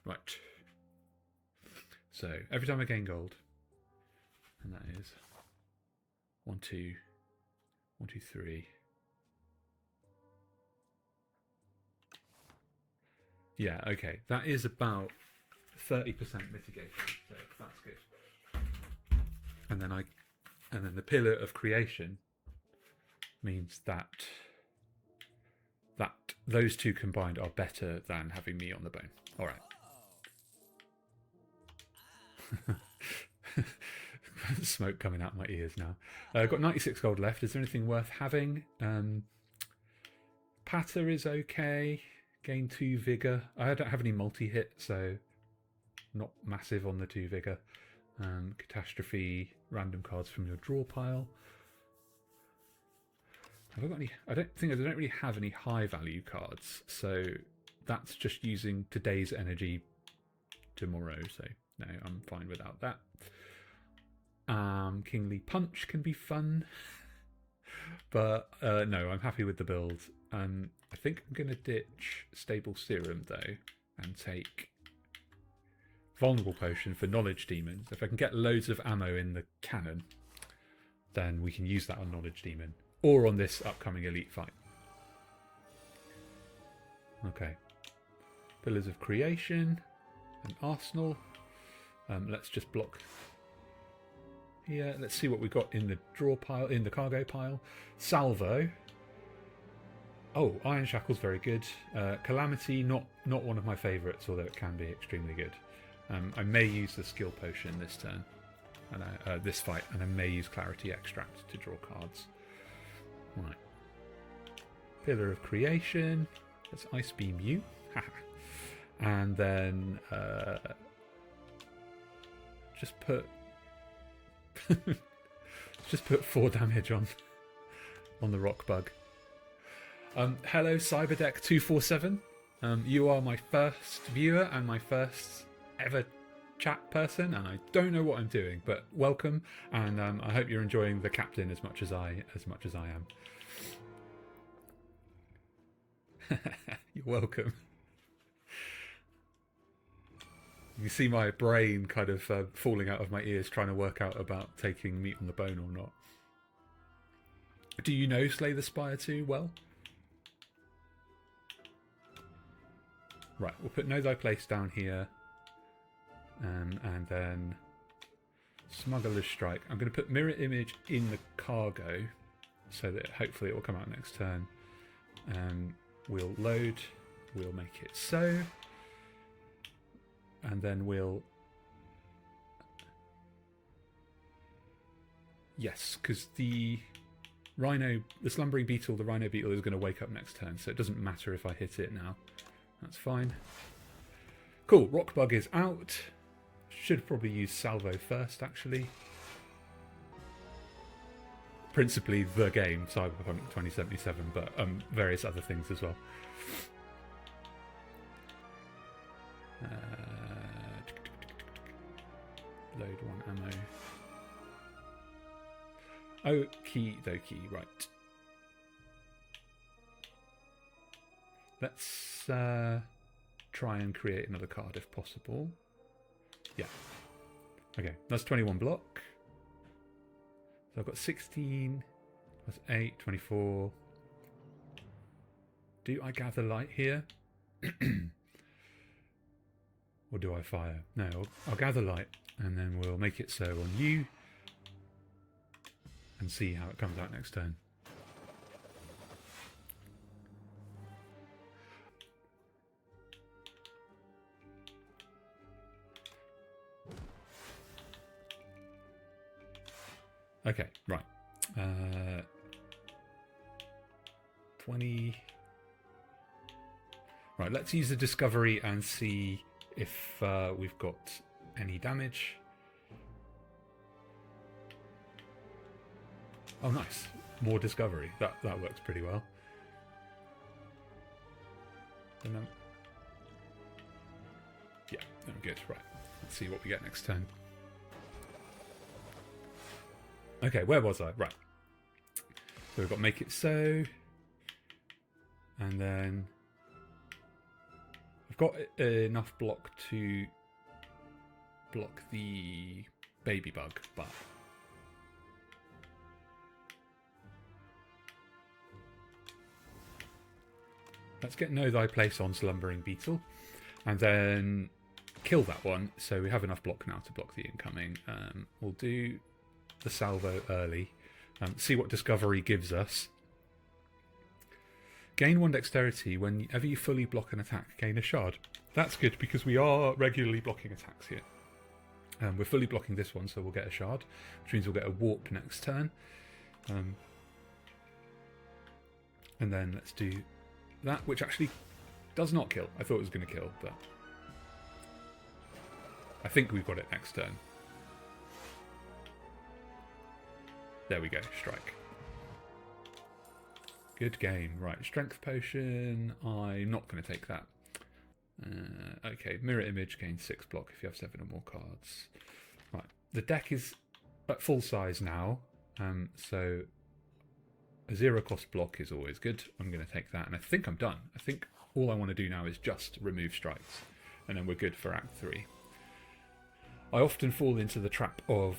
Right. So every time I gain gold, and that is 1, 2, 1, 2, 3. Yeah, okay. That is about 30% mitigation, so that's good. And then the Pillar of Creation means that those two combined are better than having me on the bone. All right. Smoke coming out my ears now. I've got 96 gold left. Is there anything worth having? Patter is okay. Gain 2 vigor. I don't have any multi-hit, so not massive on the 2 vigor. Catastrophe, random cards from your draw pile. Have I got any? I don't really have any high value cards, so that's just using today's energy tomorrow. So no, I'm fine without that. Kingly Punch can be fun, but no, I'm happy with the build. I think I'm going to ditch Stable Serum though and take Vulnerable Potion for Knowledge Demons. If I can get loads of ammo in the cannon, then we can use that on Knowledge Demon or on this upcoming elite fight. Okay. Pillars of Creation and Arsenal. Let's just block here. Let's see what we've got in the draw pile, in the cargo pile. Salvo. Oh, Iron Shackle's very good. Calamity, not one of my favourites, although it can be extremely good. I may use the Skill Potion this turn, and this fight, and I may use Clarity Extract to draw cards. Right. Pillar of Creation. Let's Ice Beam you. And then just put 4 damage on the Rock Bug. Hello, Cyberdeck247. You are my first viewer and my first ever chat person, and I don't know what I'm doing, but welcome, and I hope you're enjoying the captain as much as I am. You're welcome. You see my brain kind of falling out of my ears trying to work out about taking meat on the bone or not. Do you know Slay the Spire 2 well? Right, we'll put Know Thy Place down here. And then Smuggler's Strike. I'm going to put Mirror Image in the cargo so that hopefully it will come out next turn. We'll load, we'll make it so. And then we'll... Yes, because the Slumbering Beetle, the Rhino Beetle is going to wake up next turn, so it doesn't matter if I hit it now. That's fine. Cool, Rock Bug is out. Should probably use Salvo first, actually. Principally the game, Cyberpunk 2077, but various other things as well. Load one ammo. Okie dokie, right. Let's try and create another card if possible. Yeah. Okay, that's 21 block. So I've got 16, that's 8, 24. Do I gather light here? Or do I fire? No, I'll gather light, and then we'll make it so on you, and see how it comes out next turn. Okay, right. 20. Right, let's use the discovery and see if we've got any damage. Oh, nice. More discovery. That works pretty well. And then... Yeah, I'm good. Right. Let's see what we get next turn. Okay, where was I? Right. So we've got Make It So. And then... I've got enough block to block the baby bug, but... Let's get Know Thy Place on Slumbering Beetle. And then kill that one, so we have enough block now to block the incoming. We'll do the salvo early. See what discovery gives us. Gain 1 dexterity whenever you fully block an attack. Gain a shard. That's good because we are regularly blocking attacks here. We're fully blocking this one, so we'll get a shard, which means we'll get a warp next turn. And then let's do that, which actually does not kill. I thought it was going to kill, but I think we've got it next turn. There we go, strike. Good game. Right, strength potion. I'm not going to take that. Okay, mirror image gains 6 block if you have 7 or more cards. Right, the deck is at full size now, so a 0 cost block is always good. I'm going to take that, and I think I'm done. I think all I want to do now is just remove strikes, and then we're good for Act 3. I often fall into the trap of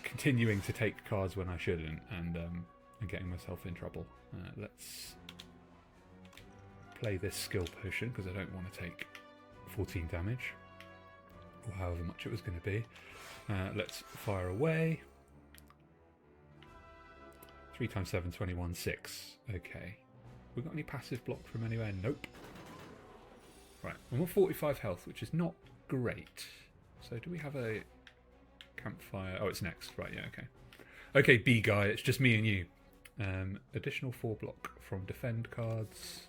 continuing to take cards when I shouldn't, and getting myself in trouble. Let's play this skill potion because I don't want to take 14 damage, or however much it was going to be. Let's fire away. 3 times 7, 21, 6. Okay. We got any passive block from anywhere? Nope. Right, I'm on 45 health, which is not great. So do we have a campfire? Oh, it's next. Right, yeah, okay. Okay, B guy, it's just me and you. Additional 4 block from defend cards.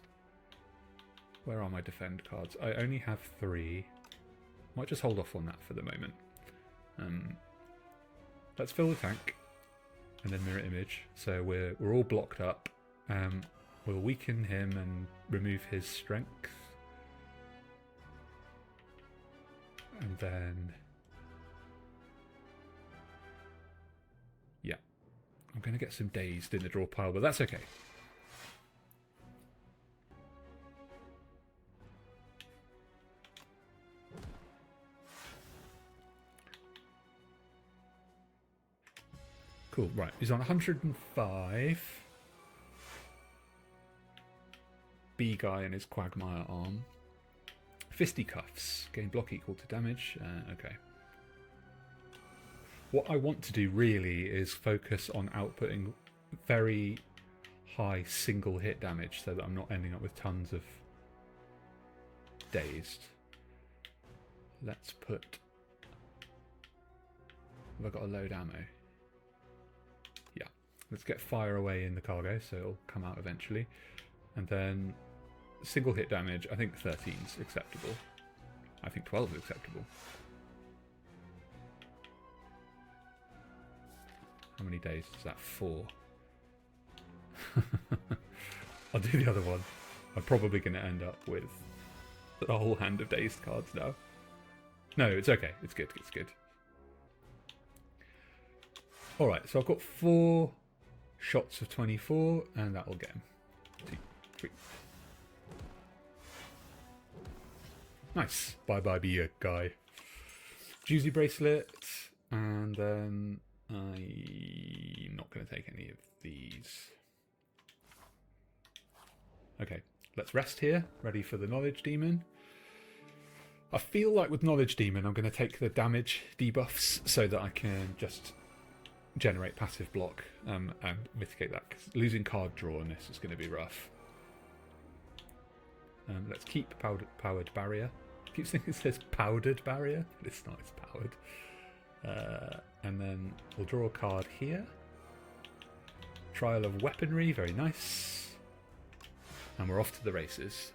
Where are my defend cards? I only have 3. Might just hold off on that for the moment. Let's fill the tank. And then mirror image. So we're all blocked up. We'll weaken him and remove his strength. And then... yeah. I'm going to get some dazed in the draw pile, but that's okay. Cool, right. He's on 105. B guy and his Quagmire arm. Fisticuffs. Gain block equal to damage. Okay. What I want to do really is focus on outputting very high single hit damage so that I'm not ending up with tons of dazed. Let's put... have I got a load ammo? Yeah. Let's get fire away in the cargo so it'll come out eventually. And then single hit damage, I think 13's acceptable. I think 12 is acceptable. How many days is that? 4. I'll do the other one. I'm probably going to end up with a whole hand of dazed cards now. No, it's okay. It's good. It's good. Alright, so I've got 4 shots of 24, and that'll get him. 2, 3. Nice. Bye-bye, be a guy. Juicy bracelet, and then I'm not going to take any of these. Okay, let's rest here, ready for the Knowledge Demon. I feel like with Knowledge Demon I'm going to take the damage debuffs so that I can just generate passive block and mitigate that, because losing card draw on this is going to be rough. Let's keep powered barrier. I keep thinking it says powdered barrier, but it's not, it's powered. And then we'll draw a card here. Trial of Weaponry, very nice. And we're off to the races.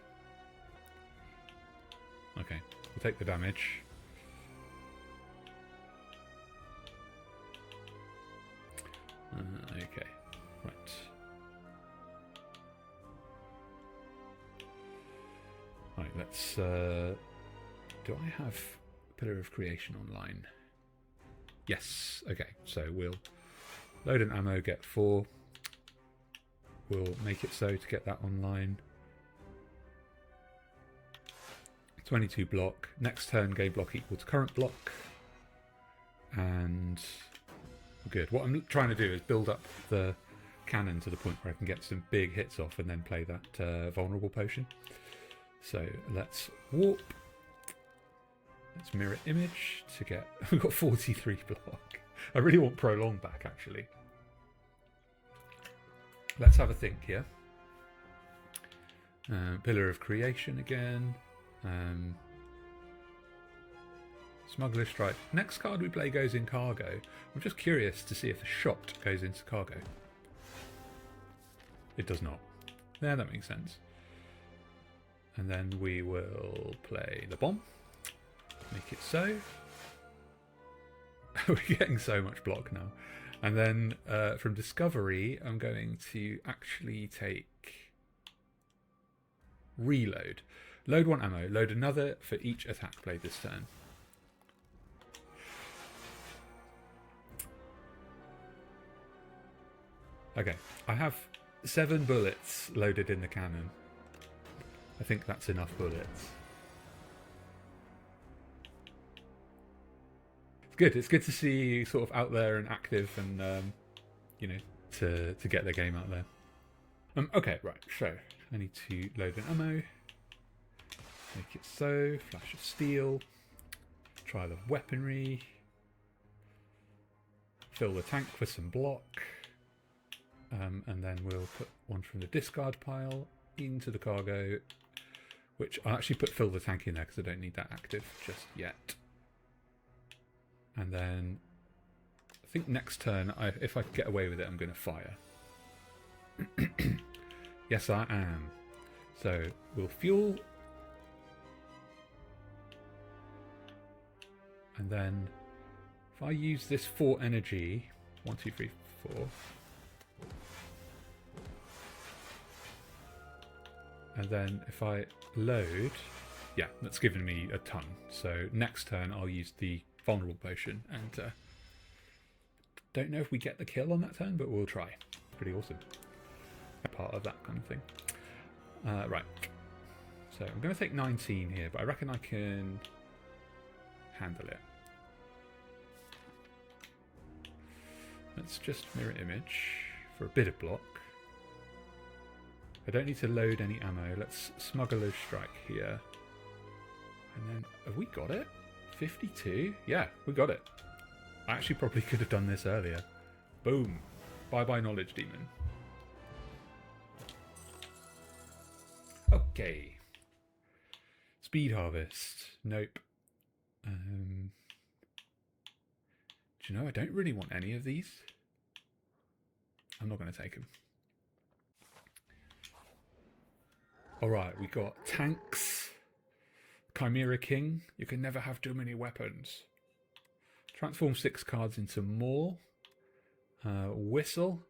Okay, we'll take the damage. Okay, right. Right, let's... do I have Pillar of Creation online? Yes, okay, so we'll load an ammo, get 4. We'll make it so to get that online. 22 block. Next turn, gain block equal to current block. And we're good. What I'm trying to do is build up the cannon to the point where I can get some big hits off and then play that vulnerable potion. So let's warp. Let's mirror image to get... we've got 43 block. I really want Prolong back, actually. Let's have a think here. Pillar of Creation again. Smuggler Strike. Next card we play goes in cargo. I'm just curious to see if the shot goes into cargo. It does not. Yeah, that makes sense. And then we will play the bomb. Make it so. We're getting so much block now. And then from Discovery, I'm going to actually take Reload. Load 1 ammo. Load another for each attack played this turn. Okay, I have 7 bullets loaded in the cannon. I think that's enough bullets. It's good to see you sort of out there and active and, you know, to get the game out there. Okay, right, so I need to load an ammo. Make it so. Flash of Steel. Trial of Weaponry. Fill the tank for some block. And then we'll put one from the discard pile into the cargo, which I'll actually put fill the tank in there because I don't need that active just yet. And then I think next turn, if I get away with it, I'm going to fire. Yes, I am. So we'll fuel. And then if I use this 4 energy, 1, 2, 3, 4. And then if I load, yeah, that's given me a ton. So next turn I'll use the vulnerable potion, and don't know if we get the kill on that turn, but we'll try. Pretty awesome. Part of that kind of thing. Right. So I'm going to take 19 here, but I reckon I can handle it. Let's just mirror image for a bit of block. I don't need to load any ammo. Let's Smuggler's Strike here. And then, have we got it? 52? Yeah, we got it. I actually probably could have done this earlier. Boom. Bye-bye Knowledge Demon. Okay. Speed Harvest. Nope. Do you know, I don't really want any of these. I'm not going to take them. Alright, we got tanks. Chimera King. You can never have too many weapons. Transform 6 cards into more. Whistle.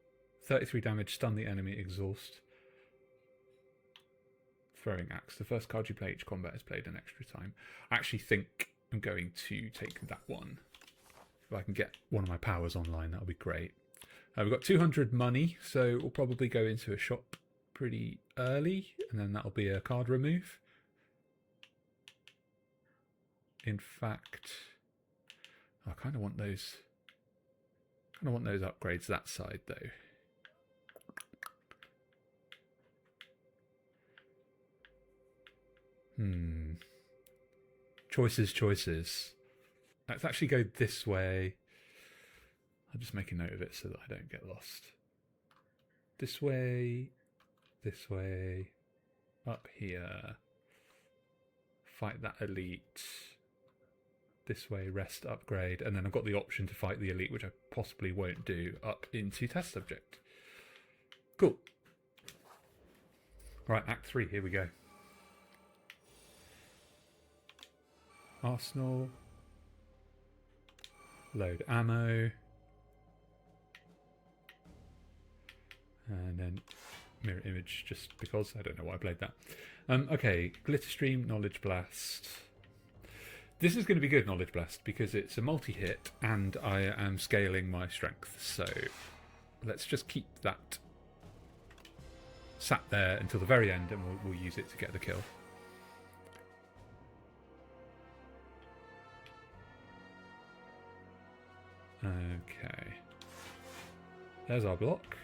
33 damage, stun the enemy, exhaust. Throwing Axe. The first card you play each combat is played an extra time. I actually think I'm going to take that one. If I can get one of my powers online, that'll be great. We've got 200 money, so we'll probably go into a shop pretty early, and then that'll be a card remove. In fact, I kind of want those. Upgrades that side though. Choices. Let's actually go this way. I'll just make a note of it so that I don't get lost. This way, up here. Fight that elite. This way, rest, upgrade, and then I've got the option to fight the elite, which I possibly won't do, up into test subject. Cool. Right, Act 3, here we go. Arsenal. Load ammo. And then mirror image, just because. I don't know why I played that. Okay, Glitter Stream, Knowledge Blast. This is going to be good, Knowledge Blast, because it's a multi-hit and I am scaling my strength. So let's just keep that sat there until the very end, and we'll use it to get the kill. Okay. There's our block.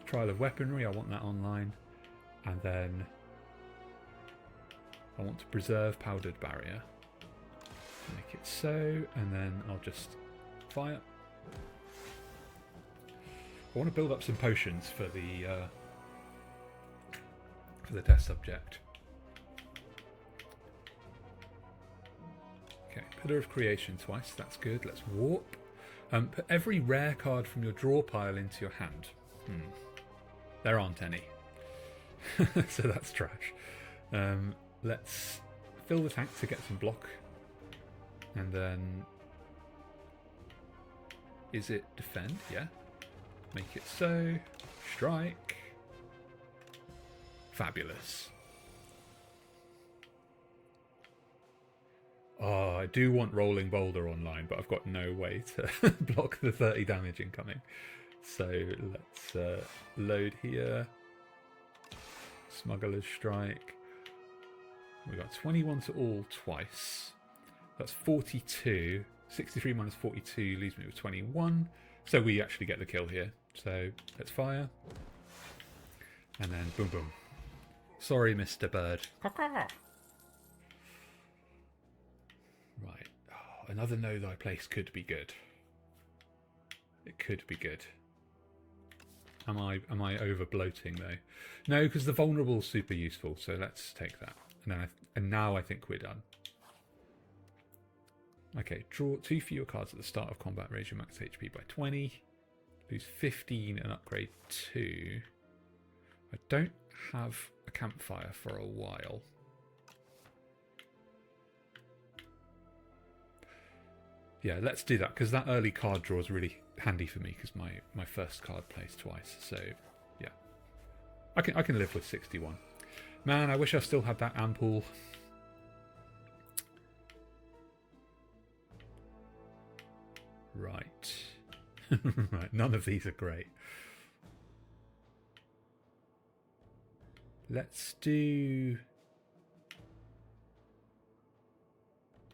Trial of Weaponry, I want that online. And then I want to preserve Powdered Barrier. Make it so, and then I'll just fire. I want to build up some potions for the test subject. Okay, Pillar of Creation twice, that's good. Let's warp. Put every rare card from your draw pile into your hand. There aren't any. So that's trash. Let's fill the tank to get some block. And then... Is it defend? Yeah. Make it so. Strike. Fabulous. Oh, I do want Rolling Boulder online, but I've got no way to block the 30 damage incoming. So let's load here. Smuggler's Strike. We got 21 to all twice. That's 42. 63 minus 42 leaves me with 21. So we actually get the kill here. So let's fire. And then boom boom. Sorry, Mr. Bird. Right. Oh, another Know Thy Place could be good. It could be good. Am I over bloating though? No, because the vulnerable is super useful. So let's take that. And now I think we're done. Okay, draw 2 fewer cards at the start of combat. Raise your max HP by 20. Lose 15 and upgrade 2. I don't have a campfire for a while. Yeah, let's do that, because that early card draw is really handy for me, because my first card plays twice. So, yeah. I can live with 61. Man, I wish I still had that ampoule. Right. Right, none of these are great. Let's do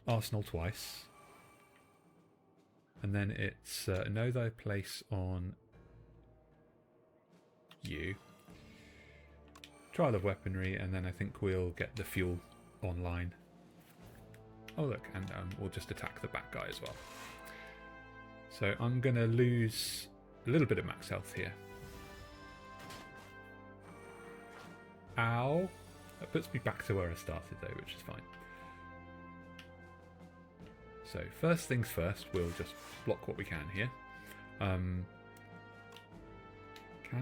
Arsenal twice. And then it's know thy place on you. Trial of weaponry, and then I think we'll get the fuel online. Oh look, and we'll just attack the back guy as well. So I'm going to lose a little bit of max health here. Ow! That puts me back to where I started though, which is fine. So first things first, we'll just block what we can here. Can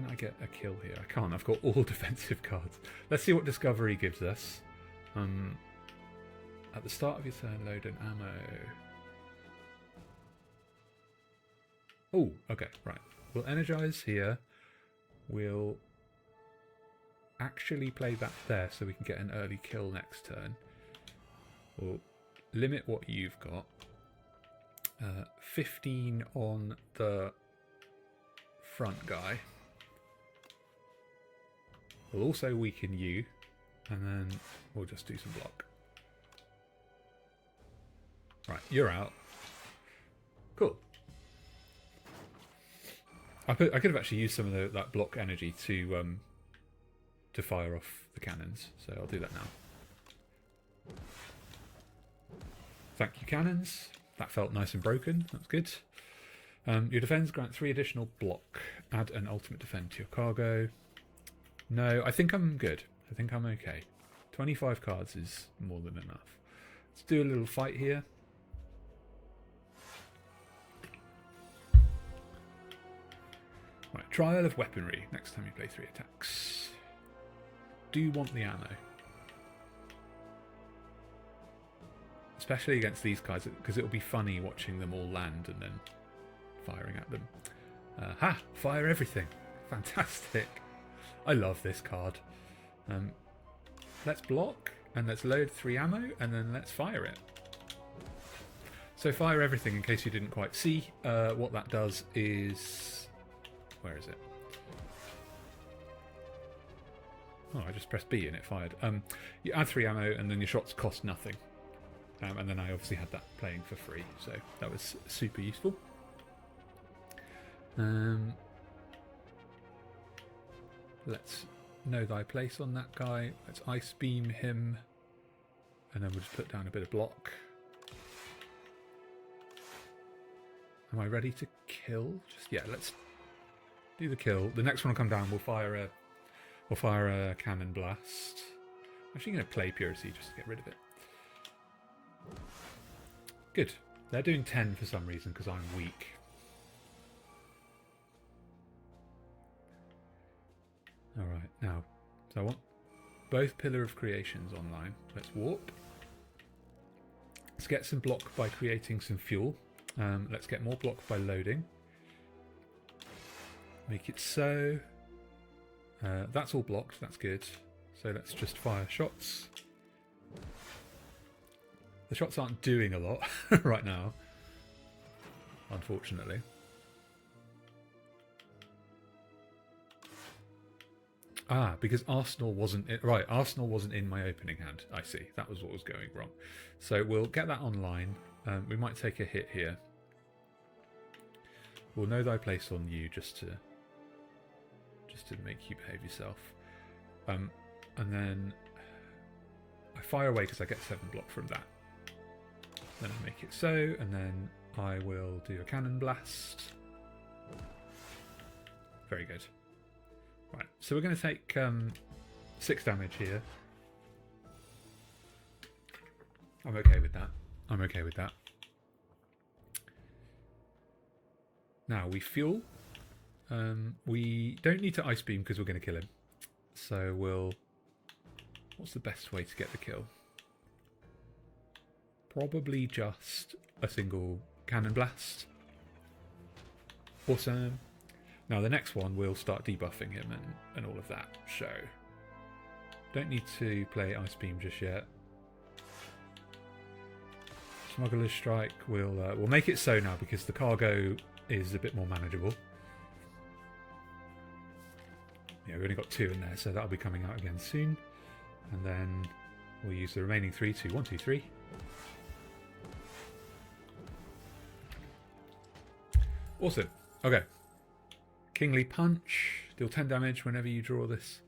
I get a kill here? I can't. I've got all defensive cards. Let's see what Discovery gives us. At the start of your turn, load an ammo. Oh, okay, right. We'll energize here. We'll actually play that there so we can get an early kill next turn. We'll limit what you've got. 15 on the front guy. We'll also weaken you, and then we'll just do some block. Right, you're out. Cool. I could have actually used some of that block energy to fire off the cannons, so I'll do that now. Thank you, cannons. That felt nice and broken. That's good. Your defense grant 3 additional block. Add an ultimate defend to your cargo. No, I think I'm good. I think I'm okay. 25 cards is more than enough. Let's do a little fight here. Right, trial of weaponry. Next time you play 3 attacks. Do want the ammo. Especially against these guys, because it'll be funny watching them all land and then firing at them. Ha! Fire everything. Fantastic. I love this card. Let's block, and let's load 3 ammo, and then let's fire it. So fire everything, in case you didn't quite see. What that does is... Where is it? Oh, I just pressed B and it fired. You add 3 ammo, and then your shots cost nothing. And then I obviously had that playing for free, so that was super useful. Let's know thy place on that guy. Let's ice beam him, and then we'll just put down a bit of block. Am I ready to kill? Just yeah, let's do the kill. The next one will come down. We'll fire a cannon blast. I'm actually going to play Purity just to get rid of it. Good. They're doing 10 for some reason because I'm weak. Alright, now, so I want both Pillar of Creations online. Let's warp. Let's get some block by creating some fuel. Let's get more block by loading. Make it so. That's all blocked, that's good. So let's just fire shots. The shots aren't doing a lot right now, unfortunately. Ah, because Arsenal wasn't right. Arsenal wasn't in my opening hand. I see. That was what was going wrong. So we'll get that online. We might take a hit here. We'll know thy place on you just to make you behave yourself. And then I fire away because I get 7 block from that. Then I make it so, and then I will do a cannon blast. Very good. Right, so we're going to take 6 damage here. I'm okay with that. I'm okay with that. Now we fuel. We don't need to ice beam because we're going to kill him. So we'll... What's the best way to get the kill? Probably just a single cannon blast. Awesome. Now the next one we'll start debuffing him and all of that. So don't need to play Ice Beam just yet. Smuggler's Strike. We'll make it so now because the cargo is a bit more manageable. Yeah, we've only got 2 in there, so that'll be coming out again soon. And then we'll use the remaining 3 to 1, 2, 3. Awesome. Okay. Kingly Punch. Deal 10 damage whenever you draw this.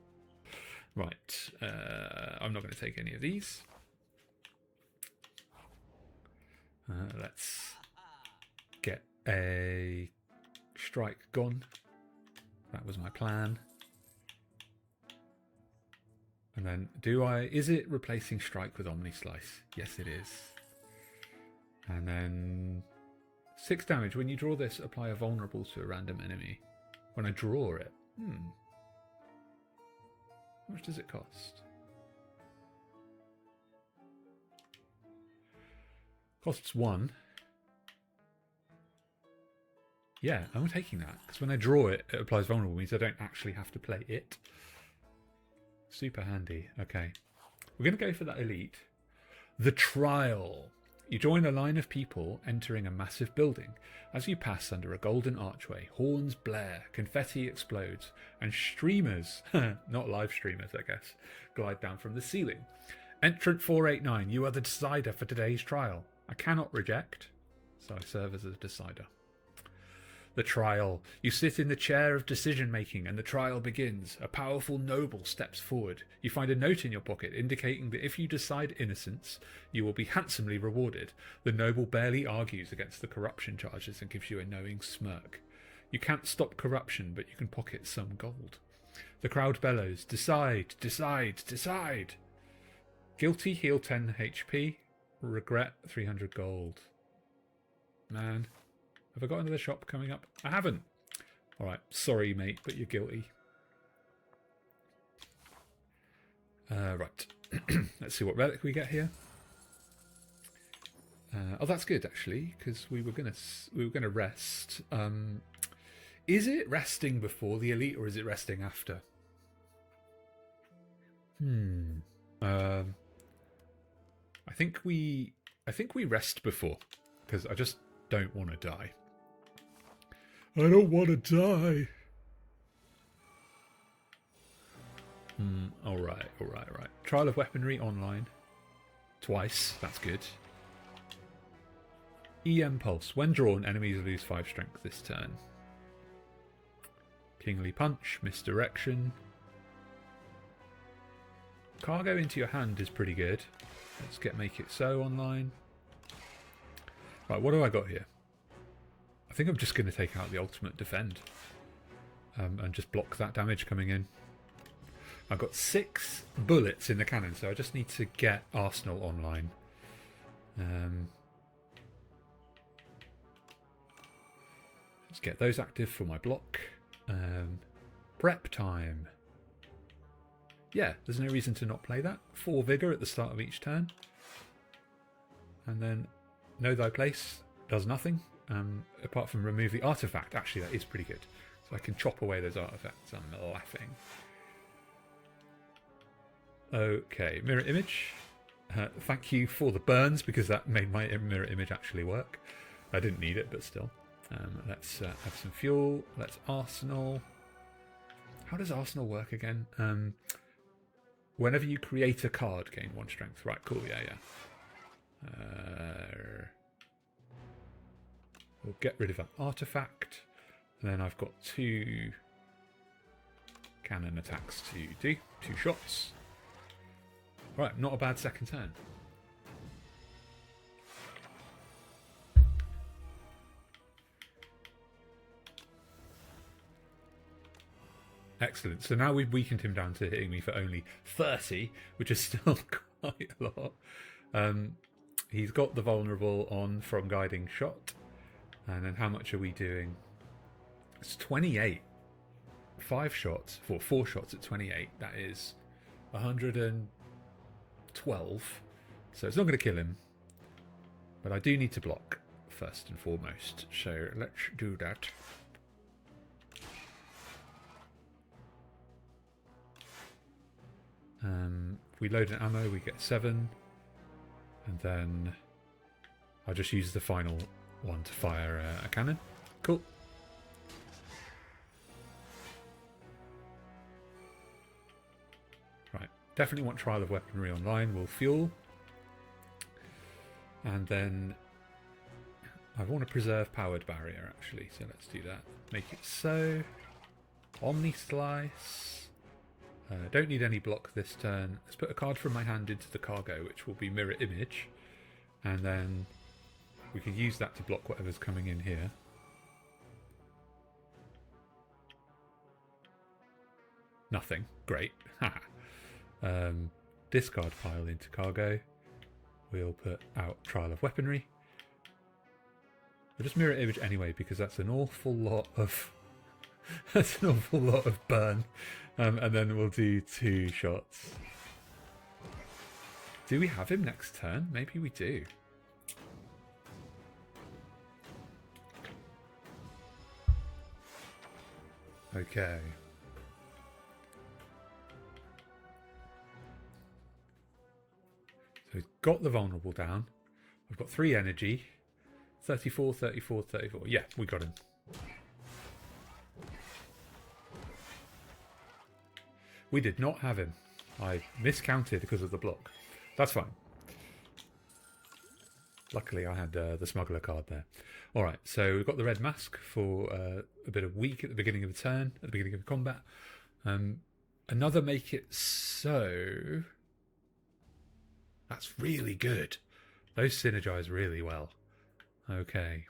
Right. I'm not going to take any of these. Let's get a strike gone. That was my plan. And then is it replacing strike with Omni Slice? Yes, it is. And then 6 damage. When you draw this, apply a vulnerable to a random enemy. When I draw it. How much does it cost? Costs 1. Yeah, I'm taking that. Because when I draw it, it applies vulnerable. Means I don't actually have to play it. Super handy. Okay. We're going to go for that elite. The Trial. You join a line of people entering a massive building. As you pass under a golden archway, horns blare, confetti explodes, and streamers, not live streamers I guess, glide down from the ceiling. Entrant 489, you are the decider for today's trial. I cannot reject, so I serve as a decider. The Trial. You sit in the chair of decision making and the trial begins. A powerful noble steps forward. You find a note in your pocket indicating that if you decide innocence, you will be handsomely rewarded. The noble barely argues against the corruption charges and gives you a knowing smirk. You can't stop corruption, but you can pocket some gold. The crowd bellows, decide, decide, decide. Guilty, heal 10 HP. Regret, 300 gold. Man. Have I got another shop coming up? I haven't. Alright, sorry mate, but you're guilty. Right. Let's see what relic we get here. Oh, that's good actually, because we were gonna rest. Is it resting before the elite or is it resting after? I think we rest before, because I just don't want to die. I don't want to die. All right. Trial of Weaponry online. Twice. That's good. EM Pulse. When drawn, enemies lose 5 strength this turn. Kingly Punch. Misdirection. Cargo into your hand is pretty good. Let's get Make It So online. Right, what do I got here? I think I'm just going to take out the ultimate defend and just block that damage coming in. I've got 6 bullets in the cannon, so I just need to get Arsenal online. Let's get those active for my block. Prep time. Yeah, there's no reason to not play that. 4 Vigour at the start of each turn. And then Know Thy Place does nothing. Apart from remove the artifact. Actually, that is pretty good. So I can chop away those artifacts. I'm laughing. Okay, mirror image. Thank you for the burns, because that made my mirror image actually work. I didn't need it, but still. Let's have some fuel. Let's Arsenal. How does Arsenal work again? Whenever you create a card, gain 1 strength. Right, cool, yeah. We'll get rid of that artifact. And then I've got 2 cannon attacks to do. 2 shots. Right, not a bad second turn. Excellent. So now we've weakened him down to hitting me for only 30, which is still quite a lot. He's got the vulnerable on from Guiding Shot. And then how much are we doing? It's 28. 4 shots at 28. That is 112. So it's not going to kill him. But I do need to block first and foremost. So let's do that. If we load an ammo, we get 7. And then I'll just use the final one to fire a cannon. Cool. Right, definitely want Trial of Weaponry online. We'll fuel. And then I want to preserve Powered Barrier, actually, so let's do that. Make it so. Omni Slice. Don't need any block this turn. Let's put a card from my hand into the cargo, which will be Mirror Image. And then we can use that to block whatever's coming in here. Nothing. Great. Discard pile into cargo. We'll put out Trial of Weaponry. We'll just Mirror Image anyway, because that's an awful lot of that's an awful lot of burn. And then we'll do 2 shots. Do we have him next turn? Maybe we do. Okay. So we've got the vulnerable down. We've got 3 energy. 34, 34, 34. Yeah, we got him. We did not have him. I miscounted because of the block. That's fine. Luckily I had the smuggler card there. Alright, so we've got the red mask for a bit of weak at the beginning of the turn, at the beginning of the combat. Another make it so. That's really good. Those synergize really well. Okay.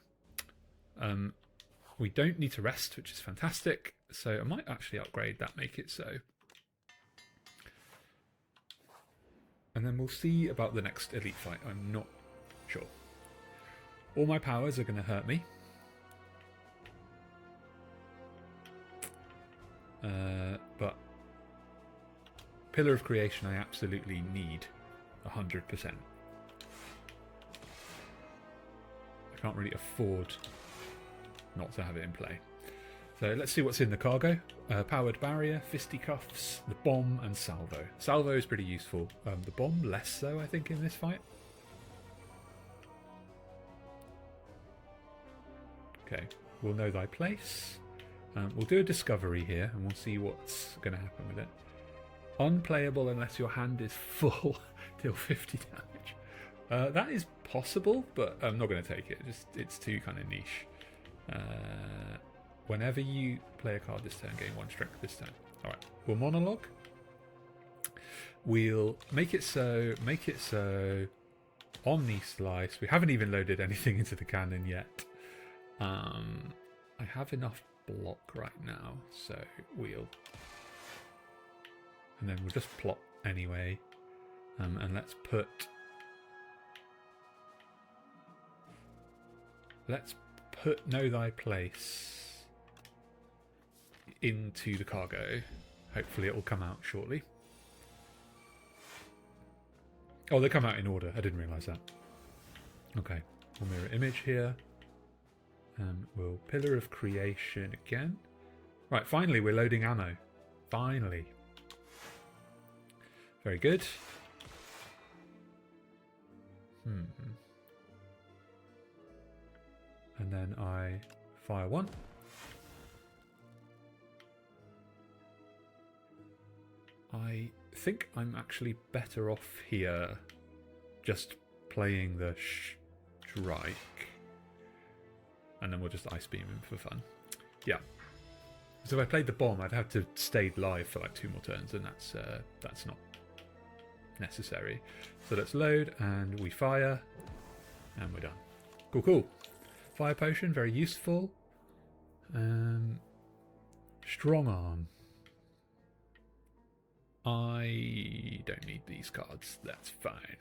We don't need to rest, which is fantastic. So I might actually upgrade that make it so. And then we'll see about the next elite fight. I'm not sure. All my powers are going to hurt me. But Pillar of Creation I absolutely need 100%. I can't really afford not to have it in play. So let's see what's in the cargo. Powered Barrier, Fisticuffs, the Bomb, and Salvo. Salvo is pretty useful. The Bomb, less so, I think, in this fight. Okay, we'll know thy place. We'll do a discovery here, and we'll see what's going to happen with it. Unplayable unless your hand is full. Deal 50 damage. That is possible, but I'm not going to take it. It's too kind of niche. Whenever you play a card this turn, gain 1 strength this turn. Alright, we'll monologue. We'll make it so, Omni Slice. We haven't even loaded anything into the cannon yet. I have enough block right now, so we'll... And then we'll just plot anyway. And let's put Know Thy Place into the cargo. Hopefully it will come out shortly. Oh, they come out in order. I didn't realise that. Okay, we'll Mirror Image here. We'll Pillar of Creation again. Right, finally we're loading ammo. Finally. Very good. And then I fire 1. I think I'm actually better off here just playing the strike. And then we'll just Ice Beam him for fun. Yeah. So if I played the bomb, I'd have to stay live for like 2 more turns, and that's not necessary. So let's load, and we fire, and we're done. Cool, cool. Fire Potion, very useful. Strong Arm. I don't need these cards, that's fine.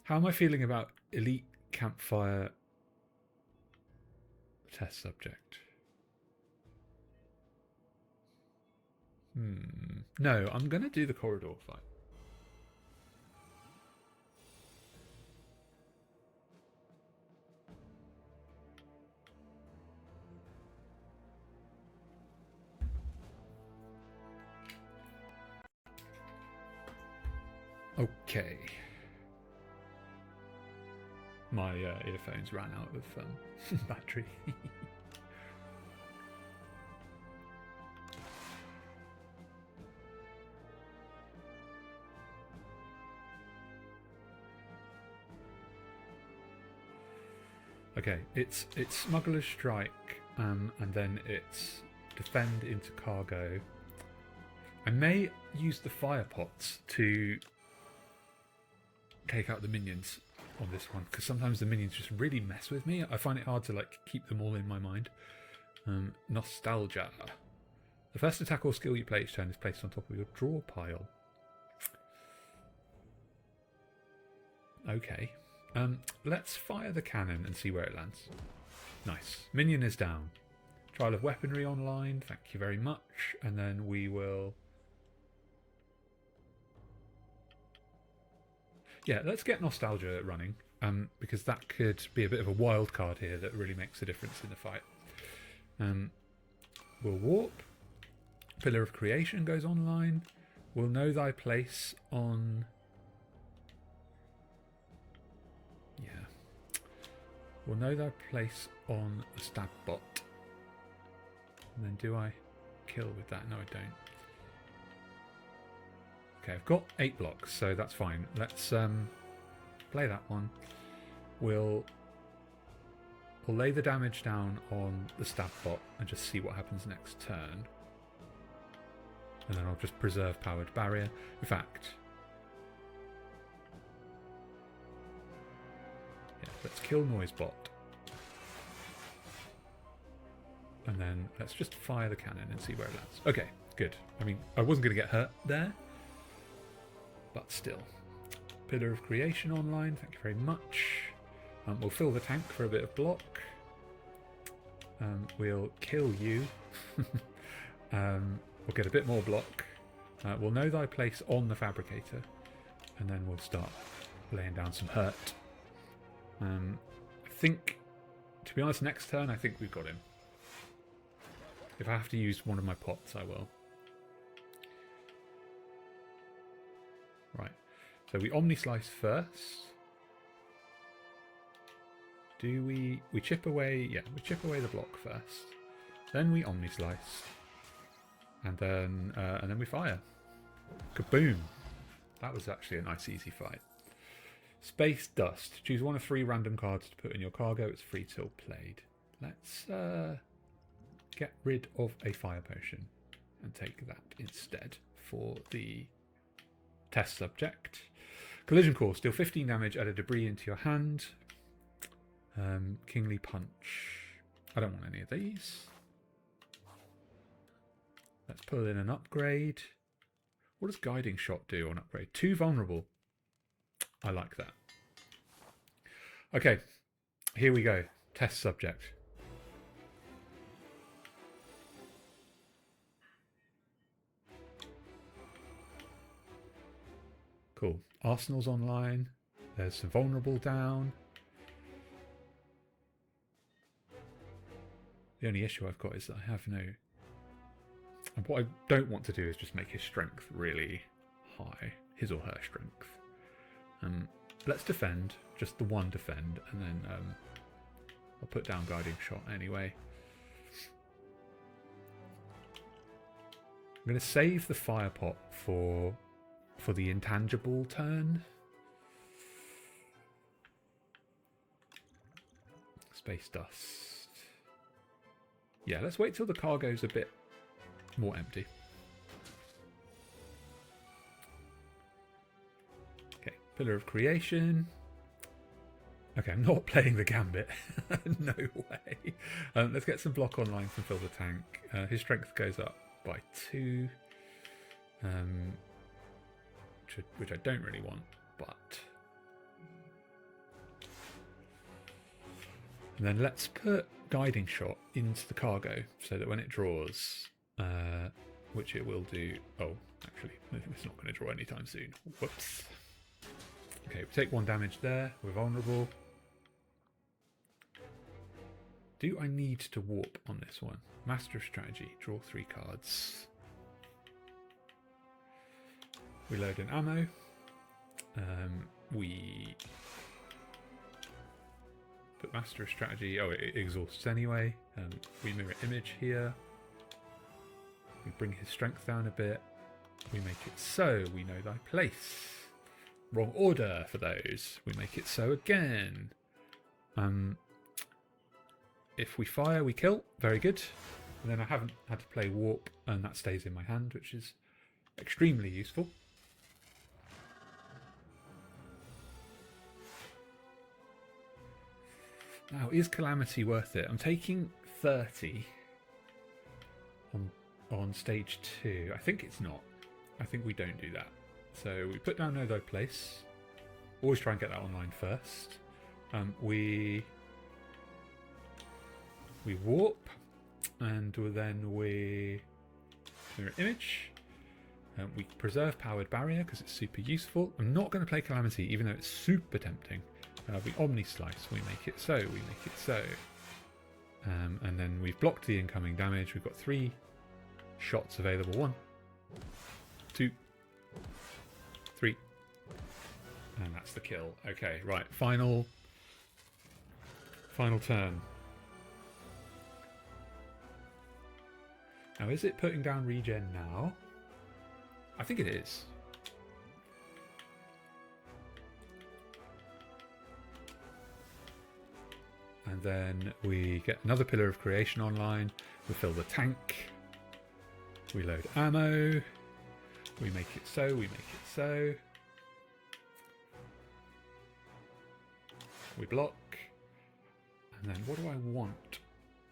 How am I feeling about Elite Campfire Test Subject? No, I'm going to do the Corridor fight. Okay. My earphones ran out of battery. Okay, it's Smuggler's Strike, and then it's Defend into Cargo. I may use the fire pots to take out the minions on this one, because sometimes the minions just really mess with me. I find it hard to like keep them all in my mind. Nostalgia. The first attack or skill you play each turn is placed on top of your draw pile. Okay. Let's fire the cannon and see where it lands. Nice. Minion is down. Trial of Weaponry online. Thank you very much. And then we will... Yeah, let's get Nostalgia running, because that could be a bit of a wild card here that really makes a difference in the fight. We'll warp. Pillar of Creation goes online. We'll know thy place on... Yeah. We'll know thy place on the stab bot. And then do I kill with that? No, I don't. Okay, I've got 8 blocks, so that's fine. Let's play that one. We'll lay the damage down on the stab bot and just see what happens next turn. And then I'll just preserve Powered Barrier. In fact, yeah, let's kill Noisebot. And then let's just fire the cannon and see where it lands. Okay, good. I mean, I wasn't going to get hurt there. But still. Pillar of Creation online, thank you very much. We'll fill the tank for a bit of block. We'll kill you. We'll get a bit more block. We'll know thy place on the Fabricator. And then we'll start laying down some hurt. I think, to be honest, next turn I think we've got him. If I have to use one of my pots, I will. Right, so we Omni-Slice first. Do we chip away? Yeah, we chip away the block first. Then we Omni-Slice. And then we fire. Kaboom! That was actually a nice easy fight. Space Dust. Choose one of 3 random cards to put in your cargo. It's free till played. Let's get rid of a fire potion and take that instead for the test subject. Collision Course. Deal 15 damage, add a debris into your hand. Kingly Punch. I don't want any of these. Let's pull in an upgrade. What does Guiding Shot do on upgrade? 2 vulnerable. I like that. Okay, here we go. Test subject. Cool. Arsenal's online. There's some vulnerable down. The only issue I've got is that I have no... And what I don't want to do is just make his strength really high. His or her strength. Let's defend. Just the one defend. And then I'll put down Guiding Shot anyway. I'm going to save the fire pot for the intangible turn. Space Dust. Yeah, let's wait till the cargo's a bit more empty. Okay, Pillar of Creation. Okay, I'm not playing the Gambit. No way. Let's get some block online from Fill the Tank. His strength goes up by 2. Which I don't really want, but... And then let's put Guiding Shot into the cargo so that when it draws, which it will do... Oh, actually, it's not going to draw anytime soon. Whoops. Okay, we take 1 damage there. We're vulnerable. Do I need to warp on this one? Master of Strategy. Draw 3 cards. Reload an ammo. We But Master of Strategy, oh, it exhausts anyway. We mirror image here. We bring his strength down a bit. We make it so, we know thy place. Wrong order for those. We make it so again. If we fire, we kill. Very good. And then I haven't had to play warp, and that stays in my hand, which is extremely useful. Now, is Calamity worth it? I'm taking 30 on stage 2. I think it's not. I think we don't do that. So we put down Know Thy Place. Always try and get that online first. We warp, and then we mirror image. We preserve Powered Barrier because it's super useful. I'm not going to play Calamity, even though it's super tempting. We Omni Slice. We make it so. We make it so. And then we've blocked the incoming damage. We've got 3 shots available. 1, 2, 3. And that's the kill. Okay, right. Final turn. Now, is it putting down regen now? I think it is. And then we get another Pillar of Creation online. We fill the tank. We load ammo. We make it so. We make it so. We block. And then what do I want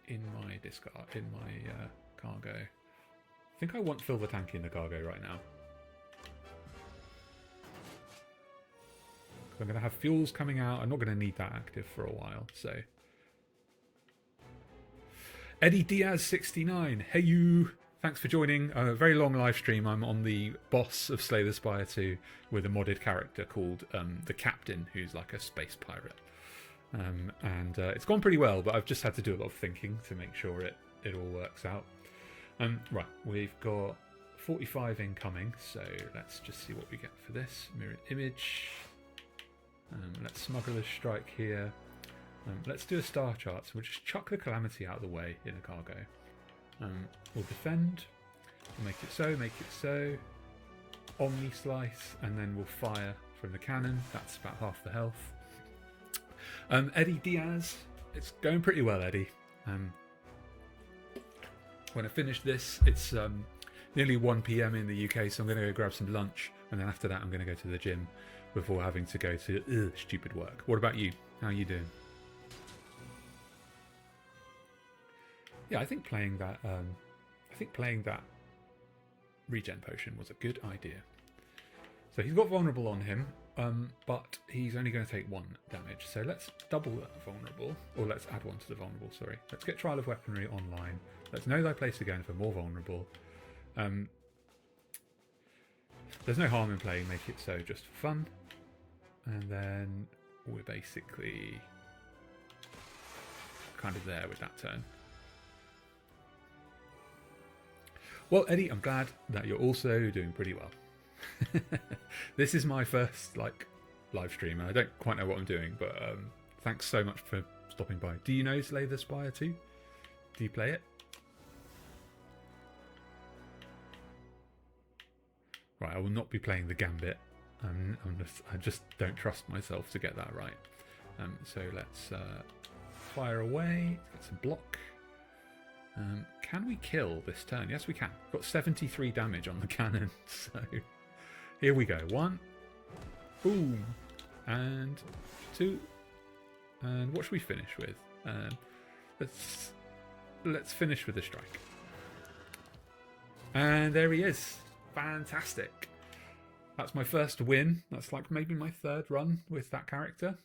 in my discard, in my cargo? I think I want fill the tank in the cargo right now. I'm going to have fuels coming out. I'm not going to need that active for a while, so... Eddie Diaz 69, hey you! Thanks for joining. A very long live stream. I'm on the boss of Slay the Spire 2 with a modded character called the Captain, who's like a space pirate. And it's gone pretty well, but I've just had to do a lot of thinking to make sure it all works out. Right, we've got 45 incoming, so let's just see what we get for this. Mirror image. Let's Smuggler's Strike here. Let's do a star chart, so we'll just chuck the Calamity out of the way in a cargo. We'll defend. We'll make it so, make it so. Omni Slice, and then we'll fire from the cannon. That's about half the health. Eddie Diaz, it's going pretty well, Eddie. When I finish this, it's nearly 1 PM in the UK, so I'm going to go grab some lunch, and then after that I'm going to go to the gym before having to go to stupid work. What about you? How are you doing? Yeah, I think playing that regen potion was a good idea. So he's got vulnerable on him, but he's only going to take 1 damage. So let's double that vulnerable, or let's add 1 to the vulnerable, sorry. Let's get Trial of Weaponry online. Let's Know Thy Place again for more vulnerable. There's no harm in playing Make It So just for fun. And then we're basically kind of there with that turn. Well, Eddie, I'm glad that you're also doing pretty well. This is my first live stream, and I don't quite know what I'm doing, but thanks so much for stopping by. Do you know Slay the Spire 2? Do you play it? Right, I will not be playing the Gambit. I just don't trust myself to get that right. So let's fire away, get some block. Can we kill this turn? Yes, we can. Got 73 damage on the cannon, so here we go. 1, boom, and 2, and what should we finish with? Let's finish with the strike. And there he is. Fantastic. That's my first win. That's like maybe my 3rd run with that character.